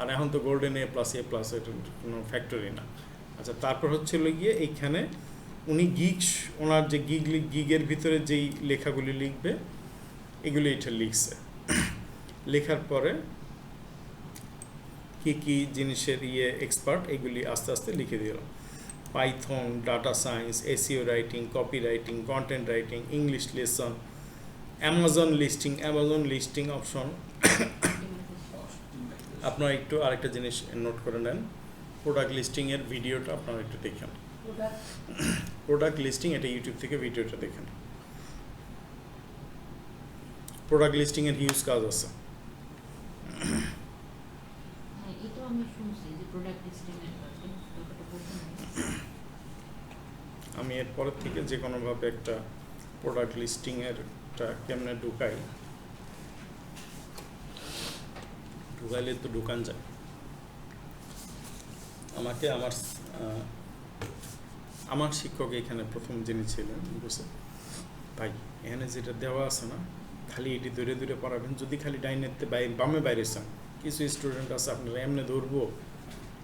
B: আর এখন তো গোল্ডেন A+, এটা কোনো ফ্যাক্টরি না। আচ্ছা, তারপর হচ্ছিল গিয়ে এইখানে উনি ওনার যে গিগের ভিতরে যেই লেখাগুলি লিখবে এগুলি এটা লিখছে। লেখার পরে কি জিনিসের এক্সপার্ট এগুলি আস্তে আস্তে লিখে দিল। Python, data science, SEO writing, copy writing, content writing, English lesson, Amazon listing option. আপনারা একটু আরেকটা জিনিস নোট করে নেন, প্রোডাক্ট লিস্টিংয়ের ভিডিওটা আপনারা একটু দেখেন। প্রোডাক্ট লিস্টিং, এটা ইউটিউব থেকে ভিডিওটা দেখেন। প্রোডাক্ট লিস্টিংয়ের হিউজ কাজ আছে।
A: এটা আমি শুনছি যে প্রোডাক্ট লিস্টিংয়ের ব্যাপারটা বলতে নাই।
B: আমি এরপরের থেকে যে কোনোভাবে একটা প্রোডাক্ট লিস্টিংয়েরটা কেমনে ঢুকাইলে তো ঢুকান যায়। আমাকে আমার শিক্ষক এখানে প্রথম যিনি ছিলেন বলছে, ভাই এখানে যেটা দেওয়া আছে না, খালি এটি দূরে দূরে পড়াবেন, যদি খালি ডাইনেতে বামে বাইরে চান, কিছু স্টুডেন্ট আছে আপনারা এমনি ধরবো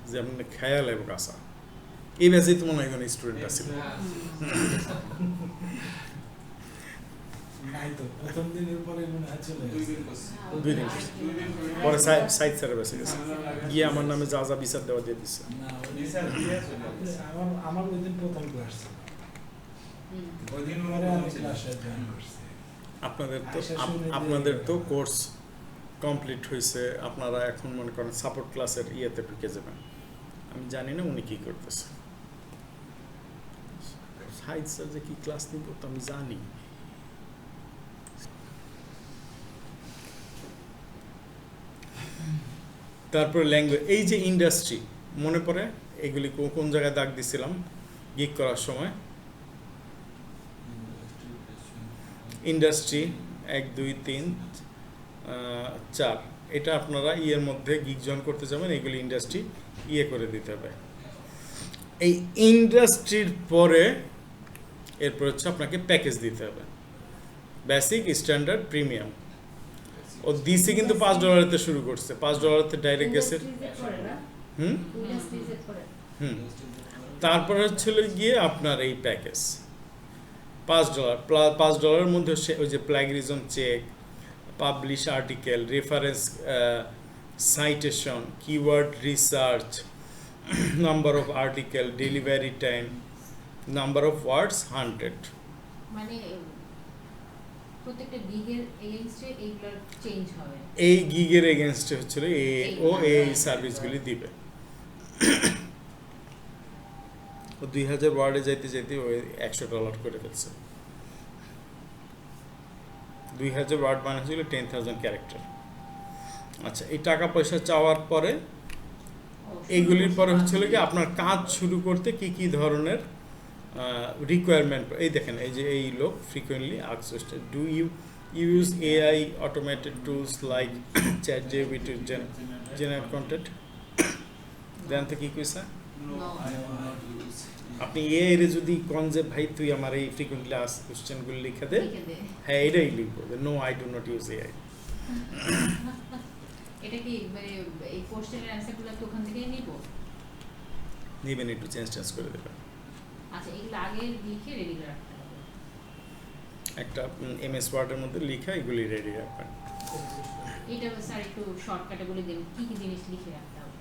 B: যে আপনার খেয়াল এবং আসা। এই ব্যাচেই তো মনে হয় কোনো স্টুডেন্ট আছে।
E: নাই তো প্রথম দিনের পরে মনে হয় চলে
F: দুই
E: গেছে।
F: দিন করছি।
B: দুই দিন করছে। পরে সাইড স্যারে বেঁচে গেছে, গিয়ে আমার নামে যা যা বিচার দেওয়া দিয়ে দিচ্ছে।
E: না
F: বিচার দিয়ে চলে গেছে।
E: আমার ওই দিন প্রথম ক্লাস ছিল,
A: হুম।
F: ওই দিন
E: পরে আমি
F: ছিল।
E: ক্লাসে জয়েন করছি।
B: আপনাদের তো কোর্স কমপ্লিট হয়েছে, আপনারা এখন মনে করেন সাপোর্ট ক্লাসের ইয়েতে ঢুকে যাবেন। আমি জানি না উনি কি করতেছে, সাইড স্যার যে কি ক্লাস নিব তো আমি জানি। তারপরে ল্যাঙ্গুয়েজ, এই যে ইন্ডাস্ট্রি মনে পড়ে এগুলি কোন জায়গায় দাগ দিছিলাম গিগ করার সময়? ইন্ডাস্ট্রি 1 2 3 4, এটা আপনারা ইয়ের মধ্যে গিগ জয়েন করতে যাবেন, এগুলি ইন্ডাস্ট্রি ইয়ে করে দিতে হবে। এই ইন্ডাস্ট্রির পরে এরপর হচ্ছে আপনাকে প্যাকেজ দিতে হবে, বেসিক, স্ট্যান্ডার্ড, প্রিমিয়াম। ও দিছে কিন্তু $5 শুরু করছে, $5 ডাইরেক্ট গেছে। হুম হুম তারপরে হচ্ছিল গিয়ে আপনার এই প্যাকেজ $5 মধ্যে ওই যে plagiarism check, publish article, reference, citation, keyword research, number of article, delivery time, number of words 100।
A: মানে প্রত্যেকটা গিগের এগেইনস্টে এইগুলো চেঞ্জ হবে।
B: এই গিগের এগেনস্টে হচ্ছিল এই সার্ভিসগুলি দিবে। ও 2000 ওয়ার্ডে যাইতে যাইতে ওই $100 করে ফেলছে। 2000 ওয়ার্ড মানে হচ্ছিল 10,000 ক্যারেক্টার। আচ্ছা, এই টাকা পয়সা চাওয়ার পরে এইগুলির পরে হচ্ছিল কি আপনার কাজ শুরু করতে কি কি ধরনের রিকোয়ারমেন্ট। এই দেখেন, এই যে এই লোক frequently asks, do you use AI automated tools like ChatGPT to generate content? Then তো কি কইছে? আপনি এআই রে যদি কোন যে ভাই তুই আমার এই ফ্রিকোয়েন্টলি আস্ক কোশ্চেনগুলো লিখে দে, হ্যাঁ এটাই লিখবো, no I do not use AI.
A: এটা কি মানে এই কোশ্চেনের অ্যানসারগুলো কি ওখান থেকেই নিব?
B: নেবেন, একটু চেঞ্জ করে দেবেন।
A: আচ্ছা, এগুলো আগে লিখে রেডি রাখতে হবে।
B: একটা এমএস ওয়ার্ডের মধ্যে লিখা এগুলি রেডি রাখবেন।
A: এটা স্যার একটু শর্টকাটে বলে দিন কি কি জিনিস লিখে রাখতে হবে।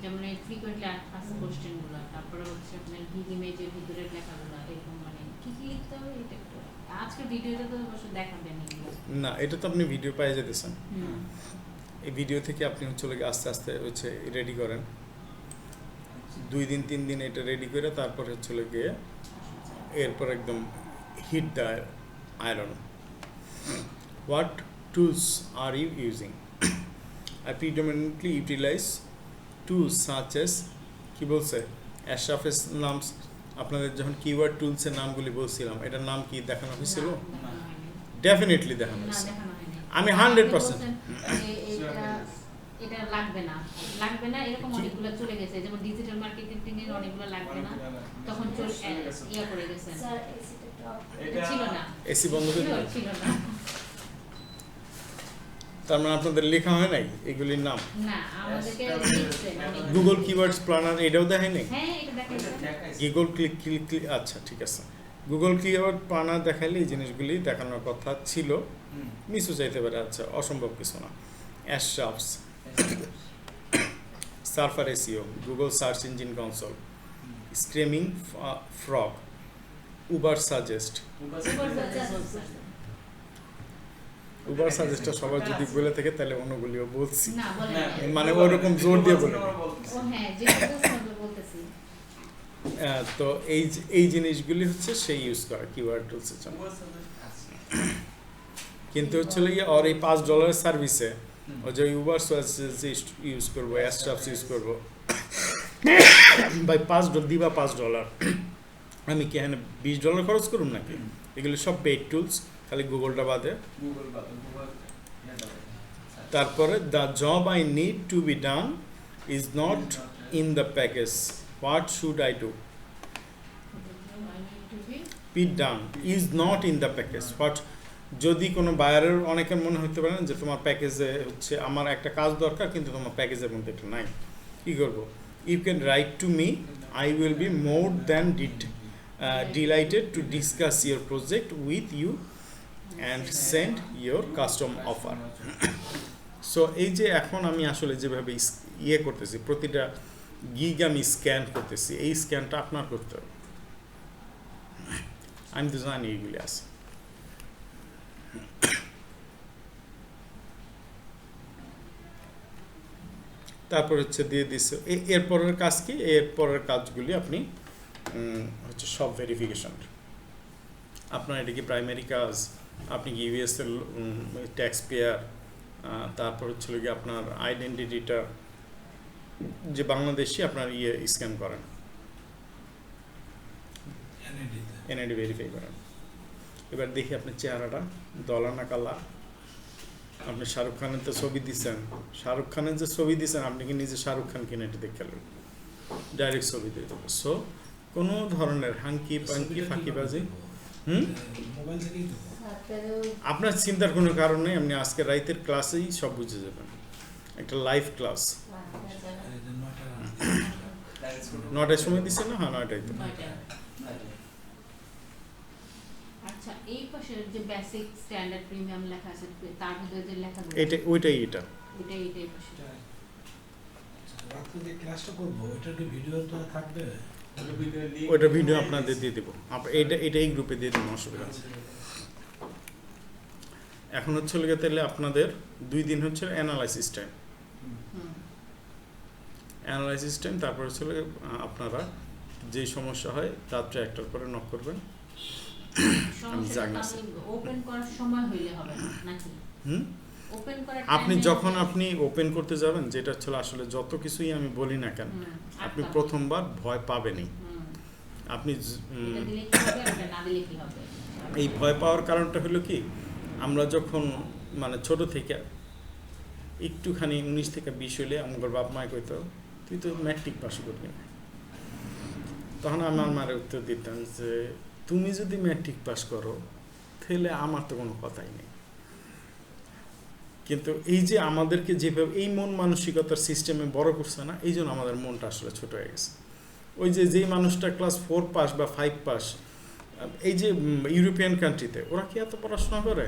A: যেমন এই ফ্রিকোয়েন্টলি আস্কড কোশ্চেনগুলো, তারপরে হচ্ছে আপনার গিগ ইমেজের ভিতরের লেখাগুলো, এরকম মানে কি কি লিখতে হবে এটা একটু আজকে ভিডিওতে তো অবশ্য দেখাবেন এগুলো।
B: না, এটা তো আপনি ভিডিও পাই যেতেছেন।
A: হুম।
B: এই ভিডিও থেকে আপনি হচ্ছে আস্তে আস্তে হচ্ছে রেডি করেন, 2 দিন 3 দিন এটা রেডি করে তারপর হচ্ছে গিয়ে এরপর একদম hit the iron. What tools are you using? I predominantly utilize tools such as কি বলছে অ্যাশরাফের নাম, আপনাদের যখন কিওয়ার্ড টুলসের নামগুলি বলছিলাম এটার নাম কি দেখানো হয়েছিল? ডেফিনেটলি দেখানো হয়েছে। আমি 100%
A: এটা লাগবে না এরকম অনেকগুলো চলে গেছে, যেমন ডিজিটাল মার্কেটিং এর অনেকগুলো লাগবে না, তখন ইয়া করে গেছেন। এটা ছিল না,
B: এসি বন্ধ করে দিন।
A: ছিল না।
B: তার মানে আপনাদের লেখা হয় নাই এগুলির নাম?
A: না, আমাদেরকে দিচ্ছেন অনেক।
B: গুগল কিওয়ার্ডস প্ল্যানার এটাও দেখায় নাই?
A: হ্যাঁ, এটা দেখাইছে।
B: গুগল ক্লিক আচ্ছা ঠিক আছে, গুগল কিওয়ার্ড প্ল্যানার দেখাইলে এই জিনিসগুলি দেখানোর কথা ছিল, মিসও চাইতে পারে। আচ্ছা, অসম্ভব কিছু না। Ahrefs, Surfer SEO, Google search engine console, Screaming Frog, Ubersuggest. উবার সাজেস্টটা সবাই যদি বলে থাকে তাহলে অন্যগুলিও বলছি,
A: না বলেন না।
B: মানে ওরকম জোর দিয়ে বলে।
A: ও হ্যাঁ, যেটা বলতেছি।
B: তো এই জিনিসগুলি হচ্ছে সেই ইউজ করা কিওয়ার্ড টুলসের জন্য। কিন্তু হচ্ছে আর এই $5 সার্ভিসে ও যে উবার ইউজ করবো, অ্যাশরাফস ইউজ করবো, ভাই $5 দিবা, $5 আমি কি এখানে $20 খরচ করুন নাকি? এগুলি সব পেইড টুলস, খালি গুগলটা বাদে। তারপরে the job I need to be done is not in the package, what should I do? Be done is not in the package, what? যদি কোনো বায়ারের অনেকের মনে হতে পারে যে তোমার প্যাকেজে হচ্ছে আমার একটা কাজ দরকার কিন্তু তোমার প্যাকেজের মধ্যে এটা নাই, কী করবো? You can write to me, I will be more than delighted to discuss your project with you and send your custom offer. So এই যে এখন আমি আসলে যেভাবে ইয়ে করতেছি, প্রতিটা গিগ আমি স্ক্যান করতেছি, এই স্ক্যানটা আপনার করতে হবে। আমি তো জানি এইগুলি আছে। তারপর হচ্ছে দিয়ে দিচ্ছে এরপরের কাজ কি, এরপরের কাজগুলি আপনি হচ্ছে সব ভেরিফিকেশন। আপনার এটা কি প্রাইমারি কাজ, আপনি কি ইউএস এর ট্যাক্স পেয়ার, তারপর হচ্ছে কি আপনার আইডেন্টিটিটা যে বাংলাদেশি আপনার ইয়ে স্ক্যান করেন, এনআইডি ভেরিফাই করেন। এবার দেখি আপনার চেহারাটা দলা না কালা। আপনি শাহরুখ খানের তো ছবি দিচ্ছেন, শাহরুখ খানের যে ছবি দিচ্ছেন আপনি কি নিজে শাহরুখ খান কিনে এটা দেখে নেবেন, ডাইরেক্ট ছবি দিয়ে দেবো। সো কোনো ধরনের হাঙ্কি পাঙ্কি ফাঁকিবাজি
E: মোবাইল থেকেই তো
B: আপনার চিন্তার কোনো কারণ নেই। আপনি আজকে রাইতের ক্লাসেই সব বুঝে যাবেন, একটা লাইভ ক্লাস। 9টার সময় দিচ্ছে না? হ্যাঁ 9টায় তো।
A: আচ্ছা, এই পাশে যে বেসিক স্ট্যান্ডার্ড প্রিমিয়াম লেখা আছে তার ভিতরে যে লেখাগুলো
B: ওইটাই
A: এটাই পাশে।
E: রাত্রে যে ক্লাসটা করবো ওইটার কি ভিডিওটা থাকবে?
B: ওইটা ভিডিও আপনাদের দিয়ে দেবো, এটা এই গ্রুপে দিয়ে দেবো, অসুবিধা আছে। এখন হচ্ছে তাহলে আপনাদের 2 দিন হচ্ছে অ্যানালাইসিস টাইম, তারপর হচ্ছে আপনারা যেই সমস্যা হয় তার একটার পরে নক করবেন।
A: ওপেন করার সময় হইলে হবে না নাকি? ওপেন করার
B: আপনি যখন আপনি ওপেন করতে যাবেন, যেটা ছিল আসলে যত কিছুই আমি বলি না কেন, আপনি প্রথমবার ভয় পাবেনই। আপনি এই ভয় পাওয়ার কারণটা হলো কি, আমরা যখন মানে ছোট থেকে একটুখানি 19 থেকে 20 হলে আমার বাপ মায় কইতো তুই তো ম্যাট্রিক পাস করবি না, তখন আমার মারে উত্তর দিতাম যে তুমি যদি ম্যাট্রিক পাস করো তাহলে আমার তো কোনো কথাই নেই। কিন্তু এই যে আমাদেরকে যেভাবে এই মন মানসিকতার সিস্টেমে বড় করছে না, এই জন্য আমাদের মনটা আসলে ছোট হয়ে গেছে। ওই যেই মানুষটা ক্লাস 4 পাস বা 5 পাস, এই যে ইউরোপিয়ান কান্ট্রিতে ওরা কি এত পড়াশোনা করে?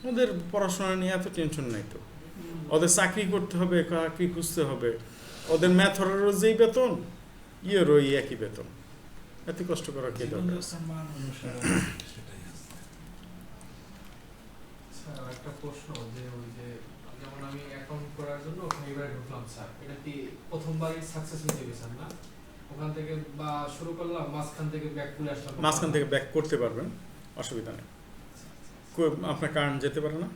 B: ওদের পড়াশোনা নিয়ে এত টেনশন নাই তো। ওদের চাকরি করতে হবে, চাকরি খুঁজতে হবে, ওদের ম্যাথরেরও যেই বেতন ইয়েরও একই বেতন, এত কষ্ট করার কি দরকার?
F: একটা প্রশ্ন, যে ওই যে যেমন আমি অ্যাকাউন্ট করার জন্য ওখানে এবারে ঢুকলাম স্যার, এটা কি প্রথমবারই সাকসেস হতে গেছেন না? ওখান থেকে বা শুরু করলাম, মাঝখান থেকে ব্যাক করে আসলাম।
B: মাঝখান থেকে ব্যাক করতে পারবেন, অসুবিধা নেই। আপনার কারেন্ট যেতে পারে না,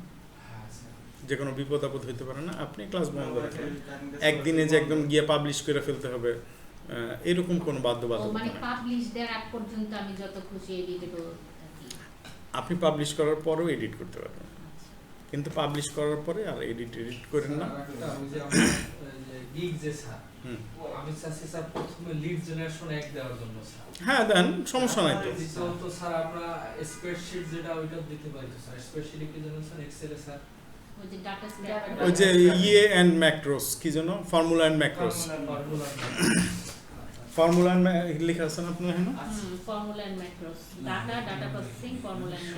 B: যে কোনো বিপদ আপদ হইতে পারে না, আপনি ক্লাস বন্ধ রাখেন। একদিনে যে একদম গিয়ে পাবলিশ করে ফেলতে হবে এরকম কোনো বাধ্যবাধকতা
A: মানে
B: নেই।
A: পাবলিশ দেওয়ার আগ পর্যন্ত আমি যত খুশি এডিটেবল থাকি।
B: আপনি পাবলিশ করার পরেও এডিট করতে পারবেন, কিন্তু পাবলিশ করার পরে আর এডিট করেন না।
F: আমি চাচ্ছি স্যার প্রথমে লিড জেনারেশন এক দেওয়ার জন্য স্যার।
B: হ্যাঁ দেন, সমস্যা নাই তো।
F: তো স্যার আমরা স্প্রেডশিট যেটা ওইটা দিতে পারি তো স্যার, স্প্রেডশিটে কি জানেন স্যার? এক্সেলে স্যার
A: ওই যে ডাটা স্ক্র্যাপ,
B: ওই যে ইয়ে এন্ড ম্যাক্রোস কি যেন, formula and macros, formula and লেখা আছে না আপনার এখানে?
A: Formula and macros, data processing, formula and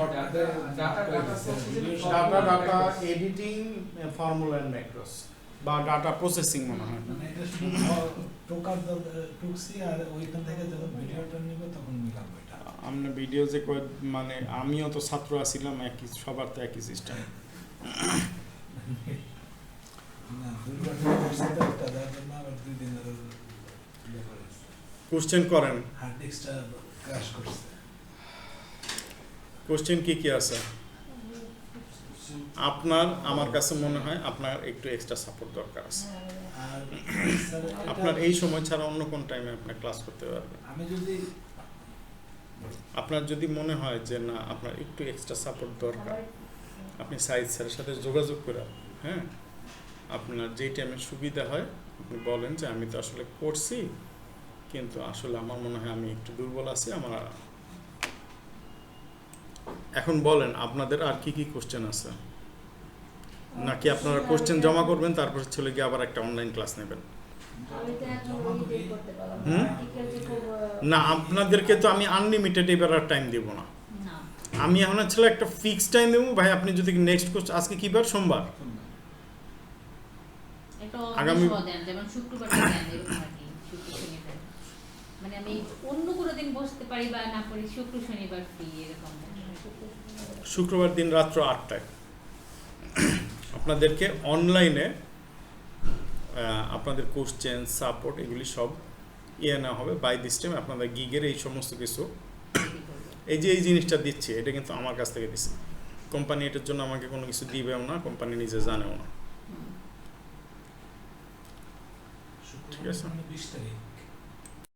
B: data editing, formula and macros বা ডাটা প্রসেসিং মনে হয়।
E: এটা শুধু টোকার টুকসি, আর ওইখান থেকে যখন ভিডিওটা নিব তখন মিলাবো এটা।
B: আমরা ভিডিও যে মানে আমিও তো ছাত্র আছিলাম, একই সবার তো একই সিস্টেম।
E: না দুর্ঘটনা ঘটছে তো একটা, যার জন্য আবার 2 দিনের ব্যাপার আছে।
B: কোশ্চেন করেন,
E: হার্ড ডিস্কটা ক্র্যাশ করছে।
B: কোশ্চেন কি আছে আপনার? আমার কাছে মনে হয় আপনার একটু এক্সট্রা সাপোর্ট দরকার আছে।
E: আর স্যার
B: আপনার এই সময় ছাড়া অন্য কোন টাইমে আপনি ক্লাস করতে পারবেন।
E: আমি যদি
B: আপনার যদি মনে হয় যে না আপনার একটু এক্সট্রা সাপোর্ট দরকার, আপনি সাইদ স্যারের সাথে যোগাযোগ করে, হ্যাঁ আপনার যেই টাইমে সুবিধা হয় আপনি বলেন যে আমি তো আসলে করছি, কিন্তু আসলে আমার মনে হয় আমি একটু দুর্বল আছি। আমার এখন বলেন আপনাদের আর কি কোশ্চেন আছে, নাকি আপনারা কোশ্চেন জমা করবেন তারপর চলে গিয়ে আবার একটা অনলাইন ক্লাস নেবেন?
G: আমি তো এখন
E: জমা
G: ওই
E: করি।
G: দিয়ে করতে পারলাম
B: হুম?
G: আর্টিকেল যে খুব
B: না, আপনাদেরকে তো আমি আনলিমিটেড এবার আর টাইম দেবো না।
A: না
B: আমি এখন ছিল একটা ফিক্সড টাইম দেবো ভাই, আপনি যদি নেক্সট কোর্স, আজকে কি বার, সোমবার,
A: একটা
B: আগামী-
A: অফিস দেন, যেমন শুক্রবার দেন এরকম আর কি, শুক্র শনিবার, মানে আমি অন্য কোনো দিন বসতে পারি বা না পারি, শুক্র শনিবার ফ্রি এরকম দেন।
B: শুক্রবার দিন রাত্র 8টায় আপনাদেরকে অনলাইনে আপনাদের কোশ্চেন সাপোর্ট এগুলি সব নেওয়া হবে বাই দিস টাইম। আপনাদের গিগের এই সমস্ত কিছু, এই যে এই জিনিসটা দিচ্ছি, এটা কিন্তু আমার কাছ থেকে দিচ্ছে, কোম্পানি এটার জন্য আমাকে কোনো কিছু দিবেও না, কোম্পানি নিজে জানেও না। ঠিক আছে।
E: শুক্রবার 20 তারিখ